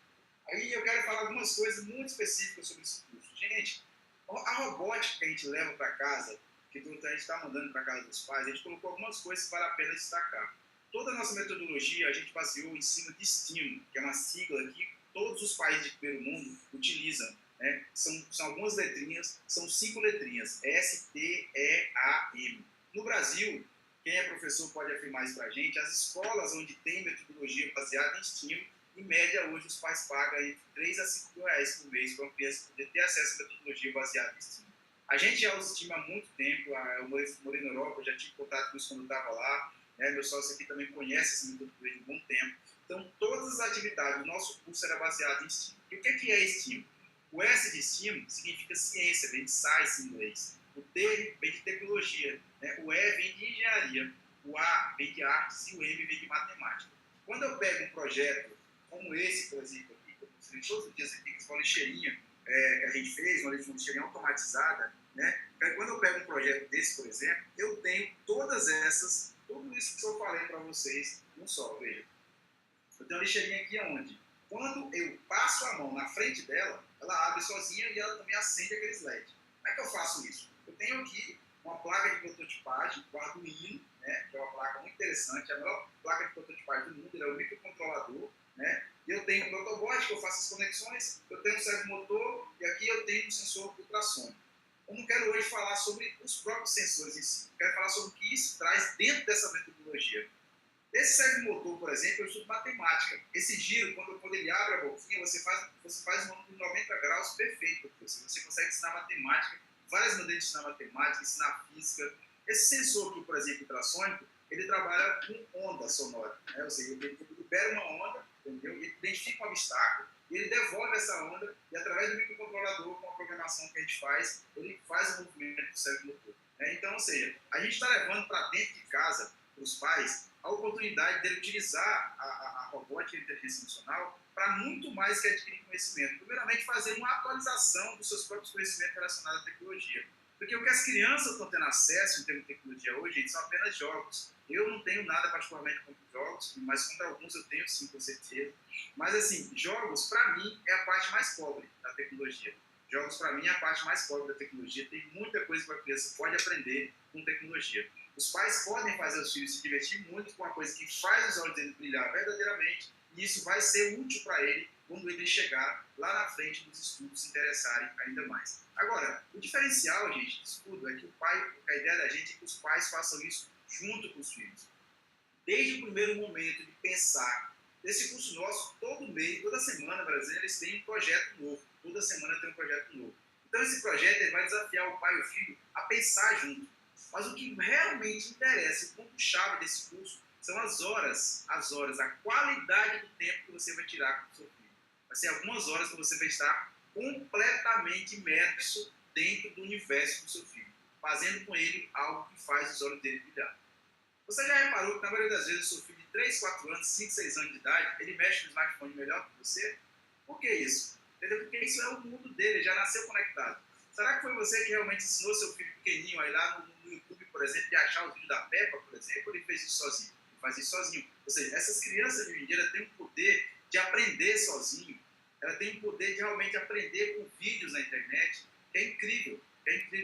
Aí eu quero falar algumas coisas muito específicas sobre esse curso. Gente, a robótica que a gente leva para casa, que a gente está mandando para casa dos pais, a gente colocou algumas coisas que vale a pena destacar. Toda a nossa metodologia a gente baseou em cima de STEAM, que é uma sigla que todos os países de primeiro mundo utilizam, né? São algumas letrinhas, são 5 letrinhas, STEAM. No Brasil, quem é professor pode afirmar isso para a gente, as escolas onde tem metodologia baseada em STEAM, em média, hoje os pais pagam entre 3 a 5 reais por mês para uma criança poder ter acesso à metodologia baseada em STEAM. A gente já usa STEAM há muito tempo, eu morei na Europa, eu já tive contato com isso quando eu estava lá, né? Meu sócio aqui também conhece essa metodologia há um bom tempo. Então, todas as atividades do nosso curso eram baseadas em STEAM. E o que é STEAM? O S de STEAM significa ciência, vem de science em inglês. O T vem de tecnologia, né? O E vem de engenharia, o A vem de artes e o M vem de matemática. Quando eu pego um projeto como esse, por exemplo, aqui, que eu mostrei todos os dias aqui, que é uma lixeirinha que a gente fez, uma lixeirinha automatizada, né? Quando eu pego um projeto desse, por exemplo, eu tenho tudo isso que eu falei para vocês, num só, veja. Eu tenho uma lixeirinha aqui onde, quando eu passo a mão na frente dela, ela abre sozinha e ela também acende aqueles LEDs. Como é que eu faço isso? Eu tenho aqui uma placa de prototipagem, o Arduino, né, que é uma placa muito interessante, a melhor placa de prototipagem do mundo, ele é o microcontrolador, né? E eu tenho um protobot que eu faço as conexões, eu tenho um servomotor e aqui eu tenho um sensor ultrassônico. Eu não quero hoje falar sobre os próprios sensores em si, eu quero falar sobre o que isso traz dentro dessa metodologia. Esse servomotor, por exemplo, eu estudo matemática. Esse giro, quando ele abre a boquinha, você faz um ângulo de 90 graus perfeito. Você consegue ensinar matemática, várias maneiras de ensinar matemática, ensinar física. Esse sensor aqui, por exemplo, ultrassônico, ele trabalha com onda sonora, né? Ou seja, ele libera uma onda, entendeu? Ele identifica um obstáculo, e ele devolve essa onda, e através do microcontrolador, com a programação que a gente faz, ele faz o movimento do servomotor. Né? Então, ou seja, a gente está levando para dentro de casa, para os pais, a oportunidade dele utilizar a robótica e a inteligência emocional para muito mais que adquirir conhecimento. Primeiramente, fazer uma atualização dos seus próprios conhecimentos relacionados à tecnologia. Porque o que as crianças estão tendo acesso em termos de tecnologia hoje, gente, são apenas jogos. Eu não tenho nada particularmente contra jogos, mas contra alguns eu tenho sim, com certeza. Mas assim, jogos, para mim, é a parte mais pobre da tecnologia. Jogos, para mim, é a parte mais pobre da tecnologia. Tem muita coisa que a criança pode aprender com tecnologia. Os pais podem fazer os filhos se divertir muito com uma coisa que faz os olhos dele brilhar verdadeiramente, e isso vai ser útil para ele quando ele chegar lá na frente dos estudos se interessarem ainda mais. Agora, o diferencial, gente, disso tudo é que a ideia da gente é que os pais façam isso junto com os filhos. Desde o primeiro momento de pensar. Esse curso nosso, todo mês, toda semana, brasileiro, eles têm um projeto novo. Toda semana tem um projeto novo. Então, esse projeto ele vai desafiar o pai e o filho a pensar junto. Mas o que realmente interessa, o ponto-chave desse curso, são as horas, a qualidade do tempo que você vai tirar com o seu filho. Vai ser algumas horas que você vai estar completamente imerso dentro do universo do seu filho, fazendo com ele algo que faz os olhos dele brilhar. Você já reparou que na maioria das vezes o seu filho de 3, 4 anos, 5, 6 anos de idade, ele mexe no smartphone melhor que você? Por que isso? Entendeu? Porque isso é o mundo dele, ele já nasceu conectado. Será que foi você que realmente ensinou seu filho pequenininho aí lá no YouTube, por exemplo, de achar os vídeos da Peppa, por exemplo, ou ele fez isso sozinho? Ele faz isso sozinho. Ou seja, essas crianças de hoje em dia têm o poder de aprender sozinho, ela tem o poder de realmente aprender com vídeos na internet, que é incrível,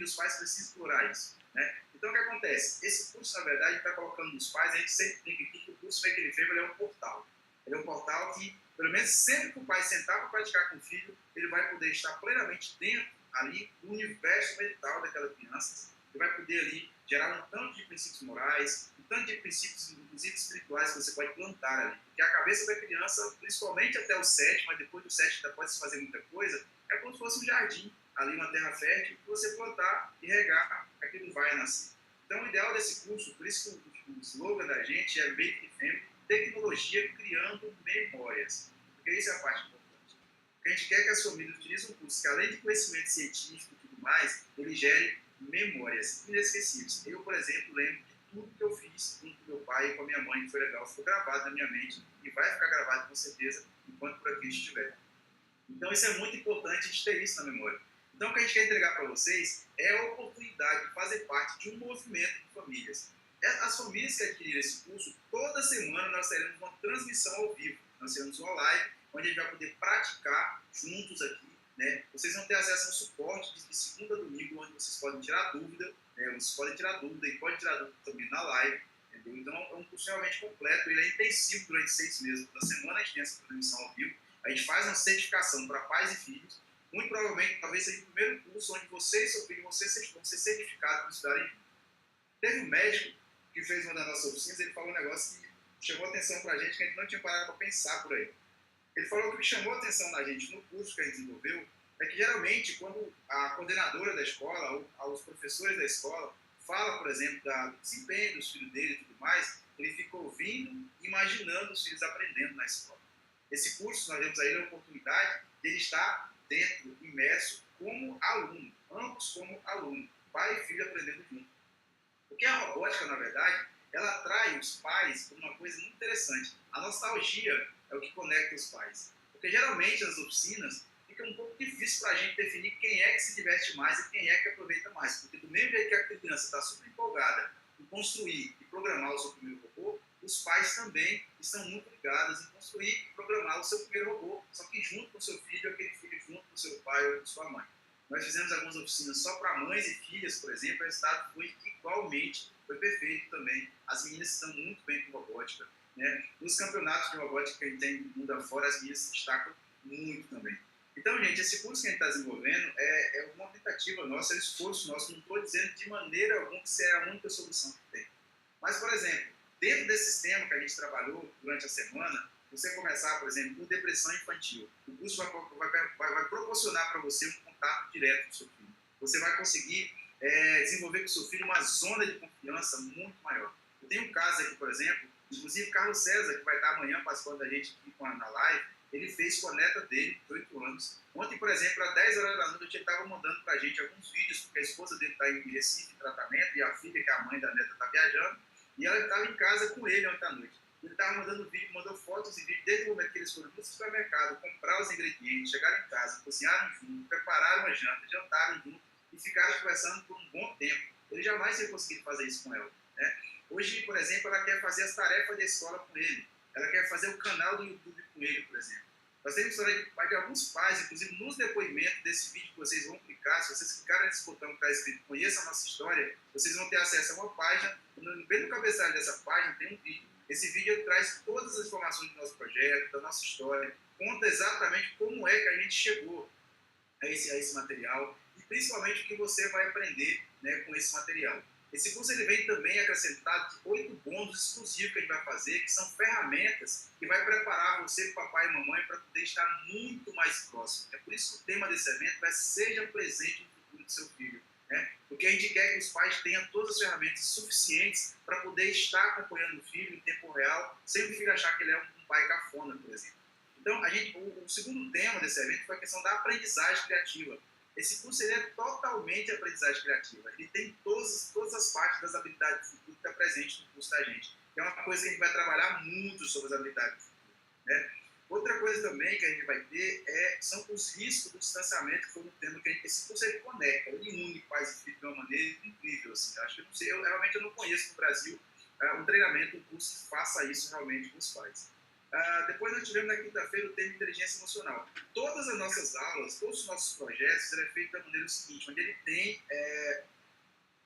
os pais precisam explorar isso, né? Então, o que acontece? Esse curso, na verdade, está colocando nos pais, a gente sempre explica aqui que o curso Make Ele Favor é um portal. Ele é um portal que, pelo menos sempre que o pai sentar para praticar com o filho, ele vai poder estar plenamente dentro ali do universo mental daquela criança, ele vai poder ali gerar um tanto de princípios morais, um tanto de princípios, inclusive espirituais, que você pode plantar ali. Porque a cabeça da criança, principalmente até o 7, mas depois do 7 ainda pode se fazer muita coisa, é como se fosse um jardim, ali uma terra fértil, que você plantar e regar, aquilo vai nascer. Então, o ideal desse curso, por isso que o slogan da gente é Make It Family, tecnologia criando memórias. Porque isso é a parte importante. Porque a gente quer que as famílias utilizem um curso que, além de conhecimento científico e tudo mais, ele gere memórias inesquecíveis. Eu, por exemplo, lembro de tudo que eu fiz com meu pai e com a minha mãe, que foi legal, ficou gravado na minha mente e vai ficar gravado com certeza enquanto por aqui estiver. Então, isso é muito importante a gente ter isso na memória. Então, o que a gente quer entregar para vocês é a oportunidade de fazer parte de um movimento de famílias. As famílias que adquirirem esse curso, toda semana nós teremos uma transmissão ao vivo. Nós teremos uma live onde a gente vai poder praticar juntos aqui, né? Vocês vão ter acesso a um suporte de segunda a domingo, onde vocês podem tirar dúvida, né? Vocês podem tirar dúvida e podem tirar dúvida também na live. Entendeu? Então, é um curso realmente completo, ele é intensivo durante 6 meses. Toda semana a gente tem essa transmissão ao vivo. A gente faz uma certificação para pais e filhos. Muito provavelmente, talvez seja o primeiro curso onde você e seu filho vão ser certificados para estudarem juntos. Teve um médico que fez uma das nossas oficinas, ele falou um negócio que chamou a atenção para a gente, que a gente não tinha parado para pensar por aí. Ele falou que o que chamou a atenção da gente no curso que a gente desenvolveu é que, geralmente, quando a coordenadora da escola, ou os professores da escola, fala, por exemplo, do desempenho dos filhos dele e tudo mais, ele fica ouvindo e imaginando os filhos aprendendo na escola. Esse curso, nós demos a ele a oportunidade de ele estar dentro, imerso, como aluno, ambos como aluno, pai e filho aprendendo junto. Porque a robótica, na verdade, ela atrai os pais por uma coisa muito interessante. A nostalgia é o que conecta os pais. Porque geralmente nas oficinas fica um pouco difícil para a gente definir quem é que se diverte mais e quem é que aproveita mais. Porque do mesmo jeito que a criança está super empolgada em construir e programar o seu primeiro robô, os pais também estão muito ligados em construir e programar o seu primeiro robô, só que junto com o seu filho, aquele filho junto com o seu pai ou com sua mãe. Nós fizemos algumas oficinas só para mães e filhas, por exemplo, o resultado foi igualmente, foi perfeito também. As meninas estão muito bem com robótica, né? Nos campeonatos de robótica que a gente tem no mundo afora, as meninas se destacam muito também. Então, gente, esse curso que a gente está desenvolvendo é uma tentativa nossa, é um esforço nosso. Não estou dizendo de maneira alguma que isso é a única solução que tem. Mas, por exemplo, dentro desse sistema que a gente trabalhou durante a semana, você começar, por exemplo, com depressão infantil. O curso vai proporcionar para você um contato direto com o seu filho. Você vai conseguir desenvolver com o seu filho uma zona de confiança muito maior. Eu tenho um caso aqui, por exemplo, inclusive Carlos César, que vai estar amanhã participando da gente aqui na live, ele fez com a neta dele, de 8 anos. Ontem, por exemplo, às 10 horas da noite, ele estava mandando para a gente alguns vídeos, porque a esposa dele está em Recife, em tratamento, e a filha, que é a mãe da neta, está viajando, e ela estava em casa com ele ontem à noite. Ele estava mandando vídeo, mandou fotos e vídeos desde o momento que eles foram no supermercado, comprar os ingredientes, chegaram em casa, cozinharam junto, prepararam a janta, jantaram junto e ficaram conversando por um bom tempo. Ele jamais ia conseguir fazer isso com ela, né? Hoje, por exemplo, ela quer fazer as tarefas da escola com ele. Ela quer fazer o canal do YouTube com ele, por exemplo. Nós temos história de alguns pais, inclusive nos depoimentos desse vídeo que vocês vão clicar. Se vocês clicarem nesse botão que está escrito Conheça a Nossa História, vocês vão ter acesso a uma página. Bem no cabeçalho dessa página tem um vídeo. Esse vídeo traz todas as informações do nosso projeto, da nossa história, conta exatamente como é que a gente chegou a esse material e principalmente o que você vai aprender, né, com esse material. Esse curso ele vem também acrescentado de 8 bônus exclusivos que a gente vai fazer, que são ferramentas que vai preparar você, papai e mamãe, para poder estar muito mais próximo. É por isso que o tema desse evento vai Seja Presente no Futuro do Seu Filho. Né? Porque a gente quer que os pais tenham todas as ferramentas suficientes para poder estar acompanhando o filho em tempo real, sem o filho achar que ele é um pai cafona, por exemplo. Então, o segundo tema desse evento foi a questão da aprendizagem criativa. Esse curso ele é totalmente aprendizagem criativa. Ele tem todas as partes das habilidades do futuro que está presente no curso da gente. É uma coisa que a gente vai trabalhar muito sobre as habilidades do futuro. Né? Outra coisa também que a gente vai ter são os riscos do distanciamento, que foi um tema que esse curso ele conecta, ele une pais e filhos de uma maneira incrível. Assim. Acho que eu não sei, realmente eu não conheço no Brasil um treinamento, um curso que faça isso realmente com os pais. Depois nós tivemos na quinta-feira o tema inteligência emocional. Todas as nossas aulas, todos os nossos projetos, ele é feito da maneira seguinte, onde ele tem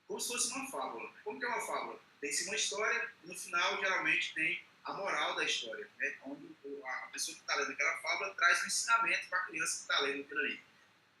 como se fosse uma fábula. Como que é uma fábula? Tem-se uma história e no final geralmente tem a moral da história, né? Onde a pessoa que está lendo aquela fábula traz um ensinamento para a criança que está lendo aquilo ali.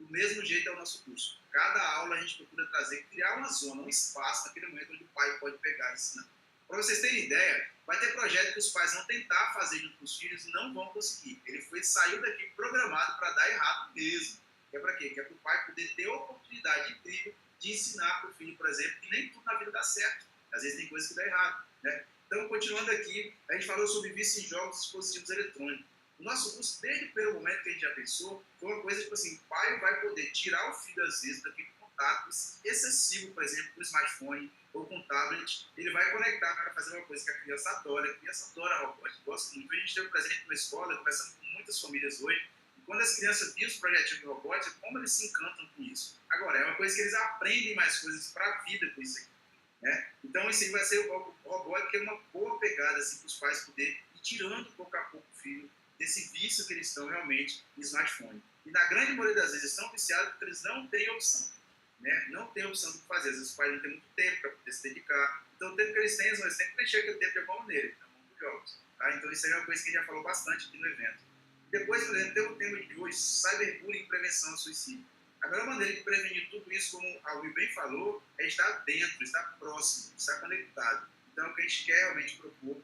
Do mesmo jeito é o nosso curso. Cada aula a gente procura trazer, criar uma zona, um espaço naquele momento onde o pai pode pegar e ensinar. Para vocês terem ideia, vai ter projeto que os pais vão tentar fazer junto com os filhos e não vão conseguir. Saiu daqui programado para dar errado mesmo. Que é para quê? Que é para o pai poder ter a oportunidade incrível de ensinar para o filho, por exemplo, que nem tudo na vida dá certo. Às vezes tem coisa que dá errado, né? Então, continuando aqui, a gente falou sobre vício em jogos e dispositivos eletrônicos. O nosso curso, desde o primeiro momento que a gente já pensou, foi uma coisa tipo assim, o pai vai poder tirar o filho, às vezes, daquele contato excessivo, por exemplo, com o smartphone ou com o tablet. Ele vai conectar para fazer uma coisa que a criança adora. A criança adora robótica, gosta muito. A gente teve um presente na escola, conversando com muitas famílias hoje, e quando as crianças viam os projetinhos de robótica, como eles se encantam com isso. Agora, é uma coisa que eles aprendem mais coisas para a vida com isso aqui, né? Então, isso aí vai ser o robótica, é uma boa pegada assim, para os pais poderem ir tirando pouco a pouco o filho desse vício que eles estão realmente no smartphone. E na grande maioria das vezes estão viciados porque eles não têm opção, né? Não tem opção do que fazer. Às vezes os pais não têm muito tempo para poder se dedicar. Então o tempo que eles têm, eles têm que preencher aquele tempo de alguma maneira. Então, muitos jogos. Tá? Então isso aí é uma coisa que a gente já falou bastante aqui no evento. Depois, por exemplo, tem o tema de hoje, cyberbullying e prevenção ao suicídio. A melhor maneira de prevenir tudo isso, como a Will bem falou, é estar dentro, estar próximo, estar conectado. Então é o que a gente quer realmente propor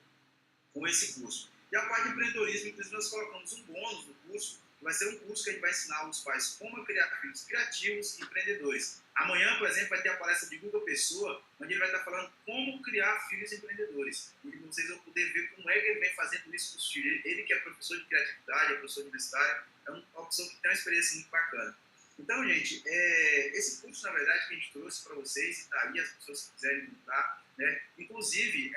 com esse curso. E a parte de empreendedorismo, inclusive, nós colocamos um bônus no curso, que vai ser um curso que a gente vai ensinar os pais como criar filhos criativos e empreendedores. Amanhã, por exemplo, vai ter a palestra de Guga Pessoa, onde ele vai estar falando como criar filhos empreendedores. E vocês vão poder ver como é que ele vem fazendo isso com os filhos. Ele que é professor de criatividade, é professor universitário, é uma pessoa que tem uma experiência muito bacana. Então, gente, esse curso, na verdade, que a gente trouxe para vocês, está aí, as pessoas que quiserem montar, né? Inclusive,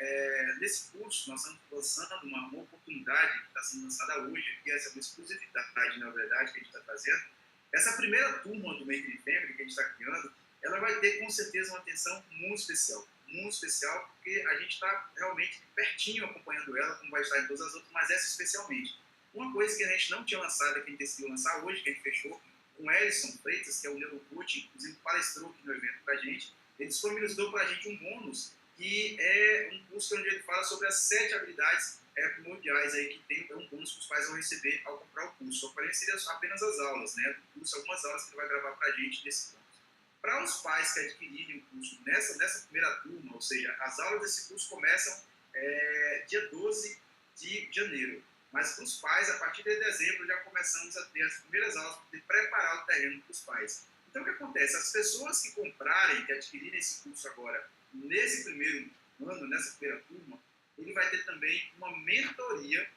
nesse curso, nós estamos lançando uma oportunidade que está sendo lançada hoje, que é essa exclusividade, na verdade, que a gente está fazendo. Essa primeira turma do Make It Family que a gente está criando, ela vai ter, com certeza, uma atenção muito especial, porque a gente está realmente pertinho acompanhando ela, como vai estar em todas as outras, mas essa especialmente. Uma coisa que a gente não tinha lançado, que a gente decidiu lançar hoje, que a gente fechou, com o Ellison Freitas, que é o neurocoach, inclusive palestrou aqui no evento para a gente, ele disponibilizou para a gente um bônus, que é um curso onde ele fala sobre as 7 habilidades primordiais aí que tem um bônus que os pais vão receber ao comprar o curso. Só para seria apenas as aulas, né? O curso, algumas aulas que ele vai gravar para a gente desse bônus. Para os pais que adquirirem o curso nessa primeira turma, ou seja, as aulas desse curso começam dia 12 de janeiro. Mas para os pais, a partir de dezembro, já começamos a ter as primeiras aulas para poder preparar o terreno para os pais. Então, o que acontece? As pessoas que comprarem, que adquirirem esse curso agora, nesse primeiro ano, nessa primeira turma, ele vai ter também uma mentoria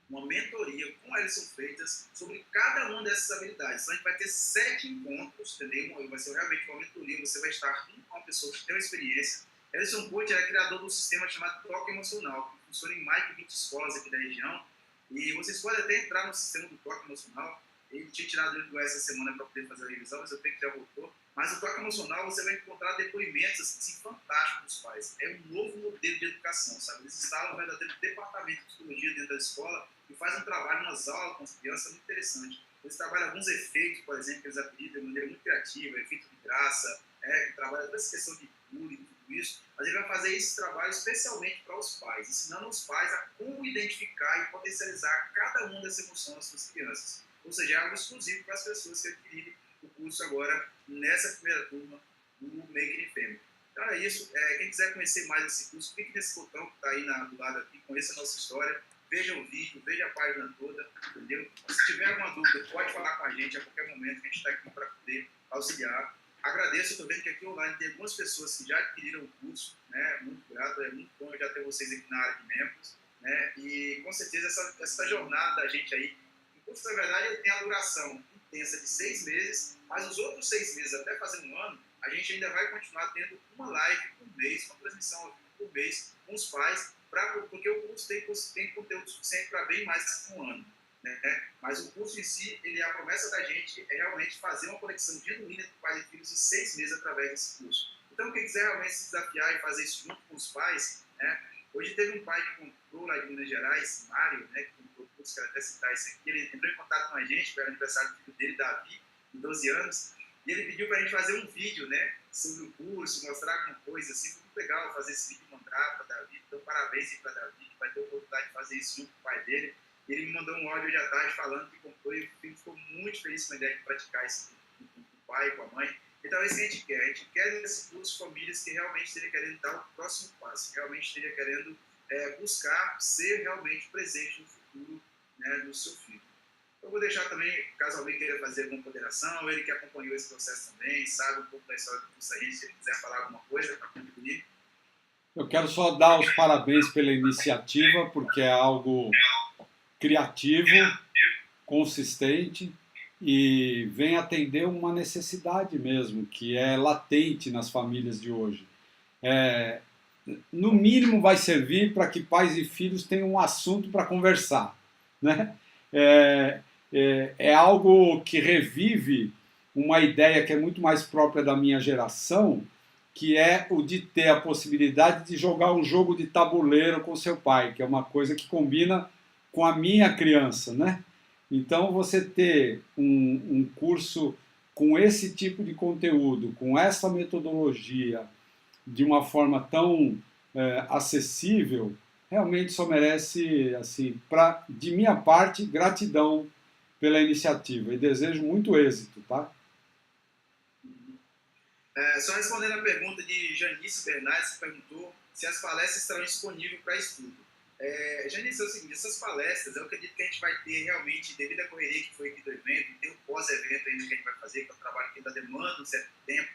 com Ellison Freitas sobre cada uma dessas habilidades. Então, a gente vai ter 7 encontros, entendeu? Vai ser realmente uma mentoria, você vai estar com uma pessoa que tem uma experiência. Ellison Coach é criador de um sistema chamado Toque Emocional, que funciona em mais de 20 escolas aqui da região. E vocês podem até entrar no sistema do Toque Emocional. Ele tinha tirado ele do essa semana para poder fazer a revisão, mas eu tenho que já voltou. Mas o Toque Emocional, você vai encontrar depoimentos assim, fantásticos dos pais. É um novo modelo de educação, sabe? Eles instalam um verdadeiro departamento de psicologia dentro da escola e fazem um trabalho nas aulas com as crianças muito interessante. Eles trabalham alguns efeitos, por exemplo, que eles apelidam de maneira muito criativa, efeito de graça, que trabalha toda essa questão de bullying, tudo isso. Mas ele vai fazer esse trabalho especialmente para os pais, ensinando os pais a como identificar e potencializar cada uma das emoções das suas crianças. Ou seja, é algo exclusivo para as pessoas que adquirirem o curso agora nessa primeira turma do Make It Family. Então é isso. Quem quiser conhecer mais esse curso, clique nesse botão que está aí do lado aqui, conheça a nossa história, veja o vídeo, veja a página toda, entendeu? Se tiver alguma dúvida, pode falar com a gente a qualquer momento, que a gente está aqui para poder auxiliar. Agradeço, estou vendo que aqui online tem algumas pessoas que já adquiriram o curso, né? Muito grato, é muito bom já ter vocês aqui na área de membros, né? E com certeza essa jornada da gente aí, o curso na verdade ele tem a duração intensa de 6 meses, mas os outros 6 meses até fazer um ano, a gente ainda vai continuar tendo uma live por mês, uma transmissão por mês com os pais, porque o curso tem conteúdo suficiente para bem mais que um ano. Né? Mas o curso em si, a promessa da gente é realmente fazer uma conexão genuína com pais e filhos em 6 meses através desse curso. Então, quem quiser realmente se desafiar e fazer isso junto com os pais, né, Hoje teve um pai que comprou lá de Minas Gerais, Mário, né, que comprou curso, quero até citar isso aqui, ele entrou em contato com a gente, foi o aniversário do filho dele, Davi, de 12 anos, e ele pediu para a gente fazer um vídeo, né, sobre o curso, mostrar alguma coisa, assim, foi muito legal fazer esse vídeo e mandar para Davi, então parabéns para Davi, que vai ter a oportunidade de fazer isso junto com o pai dele. Ele me mandou um áudio hoje à tarde falando que comprou e o filho ficou muito feliz com a ideia de praticar isso com o pai e com a mãe. Então é isso que a gente quer. A gente quer nesse curso famílias que realmente estejam querendo dar o próximo passo, realmente estejam querendo buscar ser realmente presente no futuro, né, do seu filho. Eu vou deixar também, caso alguém queira fazer alguma ponderação, ele que acompanhou esse processo também, sabe um pouco da história do curso, se ele quiser falar alguma coisa para contribuir. Eu quero só dar os parabéns pela iniciativa, porque é algo criativo, consistente e vem atender uma necessidade mesmo, que é latente nas famílias de hoje. No mínimo vai servir para que pais e filhos tenham um assunto para conversar, né? É algo que revive uma ideia que é muito mais própria da minha geração, que é o de ter a possibilidade de jogar um jogo de tabuleiro com seu pai, que é uma coisa que combina com a minha criança, né? Então, você ter um curso com esse tipo de conteúdo, com essa metodologia, de uma forma tão acessível, realmente só merece, assim, de minha parte, gratidão pela iniciativa e desejo muito êxito, tá? Só respondendo a pergunta de Janice Bernardes, que perguntou se as palestras estarão disponíveis para estudo. Janice, é o seguinte, essas palestras, eu acredito que a gente vai ter realmente, devido à correria que foi aqui do evento, e tem o pós-evento ainda que a gente vai fazer, que é um trabalho que ainda demanda um certo tempo,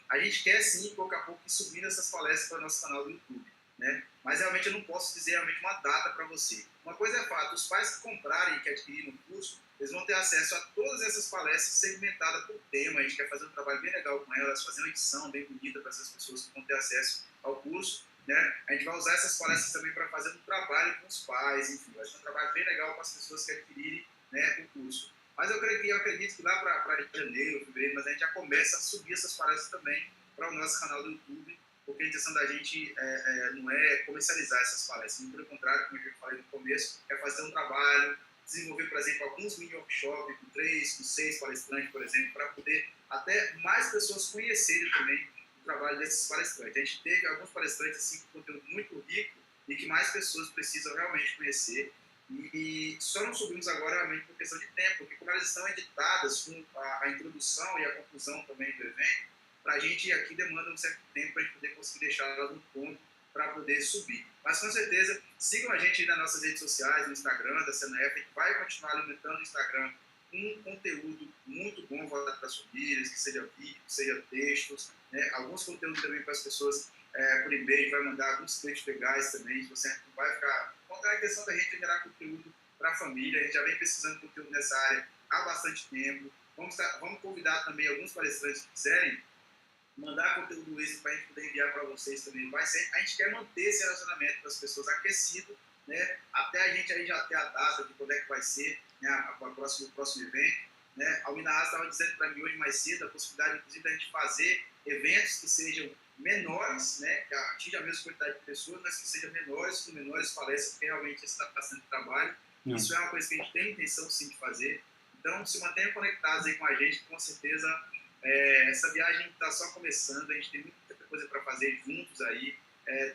a gente quer sim, pouco a pouco, ir subindo essas palestras para o nosso canal do YouTube, né? Mas realmente eu não posso dizer realmente uma data para você. Uma coisa é fato, os pais que comprarem, que adquirirem o curso, eles vão ter acesso a todas essas palestras segmentadas por tema. A gente quer fazer um trabalho bem legal com elas, fazer uma edição bem bonita para essas pessoas que vão ter acesso ao curso, né? A gente vai usar essas palestras também para fazer um trabalho com os pais, enfim, vai ser um trabalho bem legal para as pessoas que adquirirem, né, o curso. Mas eu acredito que lá para janeiro, fevereiro, mas a gente já começa a subir essas palestras também para o nosso canal do YouTube, porque a intenção da gente não é comercializar essas palestras, muito pelo contrário, como eu já falei no começo, é fazer um trabalho, desenvolver, por exemplo, alguns mini workshops com 3, com 6 palestrantes, por exemplo, para poder até mais pessoas conhecerem também o trabalho desses palestrantes. A gente teve alguns palestrantes assim, com conteúdo muito rico e que mais pessoas precisam realmente conhecer. E só não subimos agora realmente por questão de tempo, porque como elas estão editadas com a introdução e a conclusão também do evento, para a gente aqui demanda um certo tempo para a gente poder conseguir deixar elas no ponto para poder subir. Mas com certeza, sigam a gente aí nas nossas redes sociais, no Instagram da CNF, a gente vai continuar alimentando o Instagram com um conteúdo muito bom voltado para as famílias, que seja vídeo, que seja textos, né? Alguns conteúdos também para as pessoas por e-mail, a gente vai mandar alguns textos legais também, você não vai ficar... Qual é a questão da gente gerar conteúdo para a família? A gente já vem pesquisando conteúdo nessa área há bastante tempo. Vamos convidar também alguns palestrantes que quiserem mandar conteúdo extra para a gente poder enviar para vocês também. A gente quer manter esse relacionamento com as pessoas aquecido, né? Até a gente aí já ter a data de quando é que vai ser, né? O próximo evento. Né? A Almina estava dizendo para mim hoje mais cedo a possibilidade, inclusive, da gente fazer eventos que sejam menores, né? Que atinjam a mesma quantidade de pessoas, mas que sejam menores, com menores palestras, porque realmente está bastante trabalho. Isso é uma coisa que a gente tem intenção sim de fazer. Então, se mantenham conectados aí com a gente, com certeza essa viagem está só começando, a gente tem muita coisa para fazer juntos aí.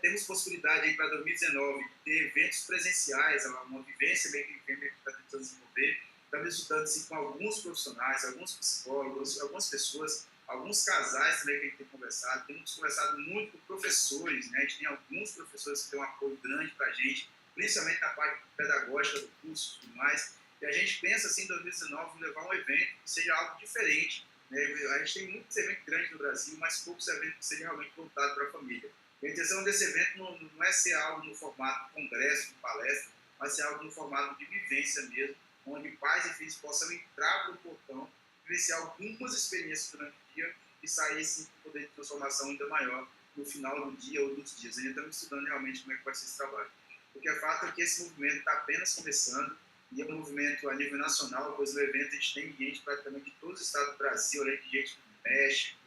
Temos possibilidade aí para 2019 de ter eventos presenciais, uma vivência meio que está tentando desenvolver. Estamos estudando assim, com alguns profissionais, alguns psicólogos, algumas pessoas, alguns casais também que a gente tem conversado. Temos conversado muito com professores, né? A gente tem alguns professores que têm um apoio grande para a gente, principalmente na parte pedagógica do curso e tudo mais. E a gente pensa assim, em 2019, levar um evento que seja algo diferente. A gente tem muitos eventos grandes no Brasil, mas poucos eventos que sejam realmente voltados para a família. A intenção desse evento não é ser algo no formato de congresso, de palestra, mas ser algo no formato de vivência mesmo, onde pais e filhos possam entrar pelo portão, vivenciar algumas experiências durante o dia e sair assim, com um poder de transformação ainda maior no final do dia ou dos dias. Ainda estamos estudando realmente como é que vai ser esse trabalho. Porque o fato é que esse movimento está apenas começando, e é um movimento a nível nacional, pois no evento a gente tem gente praticamente de todos os estados do Brasil, além de gente do México,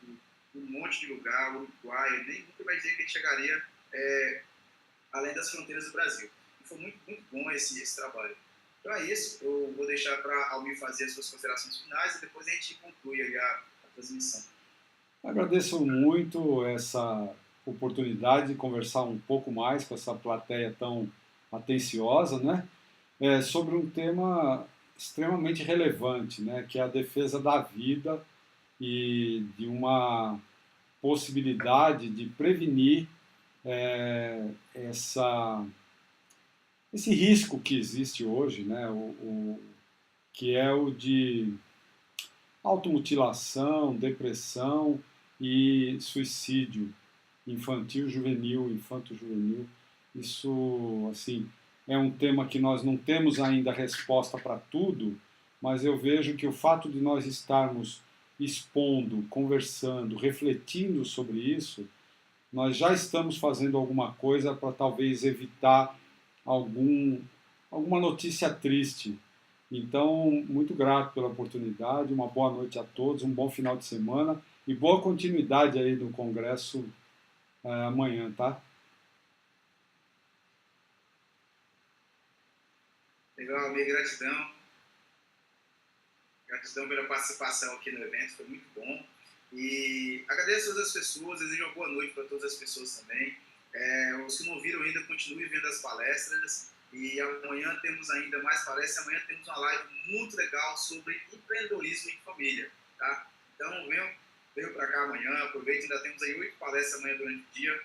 um monte de lugar, Uruguai, nem nunca vai dizer que a gente chegaria além das fronteiras do Brasil. E foi muito, muito bom esse trabalho. Então é isso, eu vou deixar para Almir fazer as suas considerações finais e depois a gente conclui aí a transmissão. Agradeço muito essa oportunidade de conversar um pouco mais com essa plateia tão atenciosa, né? Sobre um tema extremamente relevante, né? Que é a defesa da vida e de uma possibilidade de prevenir esse risco que existe hoje, né? Que é o de automutilação, depressão e suicídio infantil, juvenil, infanto-juvenil. Isso, assim, é um tema que nós não temos ainda resposta para tudo, mas eu vejo que o fato de nós estarmos expondo, conversando, refletindo sobre isso, nós já estamos fazendo alguma coisa para talvez evitar alguma notícia triste. Então, muito grato pela oportunidade, uma boa noite a todos, um bom final de semana e boa continuidade aí do Congresso amanhã, tá? Legal, Almir, gratidão. Gratidão pela participação aqui no evento, foi muito bom. E agradeço a todas as pessoas, desejo uma boa noite para todas as pessoas também. Os que não viram ainda, continuem vendo as palestras. E amanhã temos ainda mais palestras. Amanhã temos uma live muito legal sobre empreendedorismo em família. Tá? Então venham para cá amanhã, aproveitem, ainda temos aí 8 palestras amanhã durante o dia.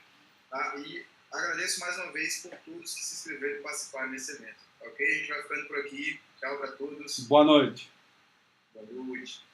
Tá? E agradeço mais uma vez por todos que se inscreveram e participaram desse evento. Ok? A gente vai ficando por aqui. Tchau para todos. Boa noite. Boa noite.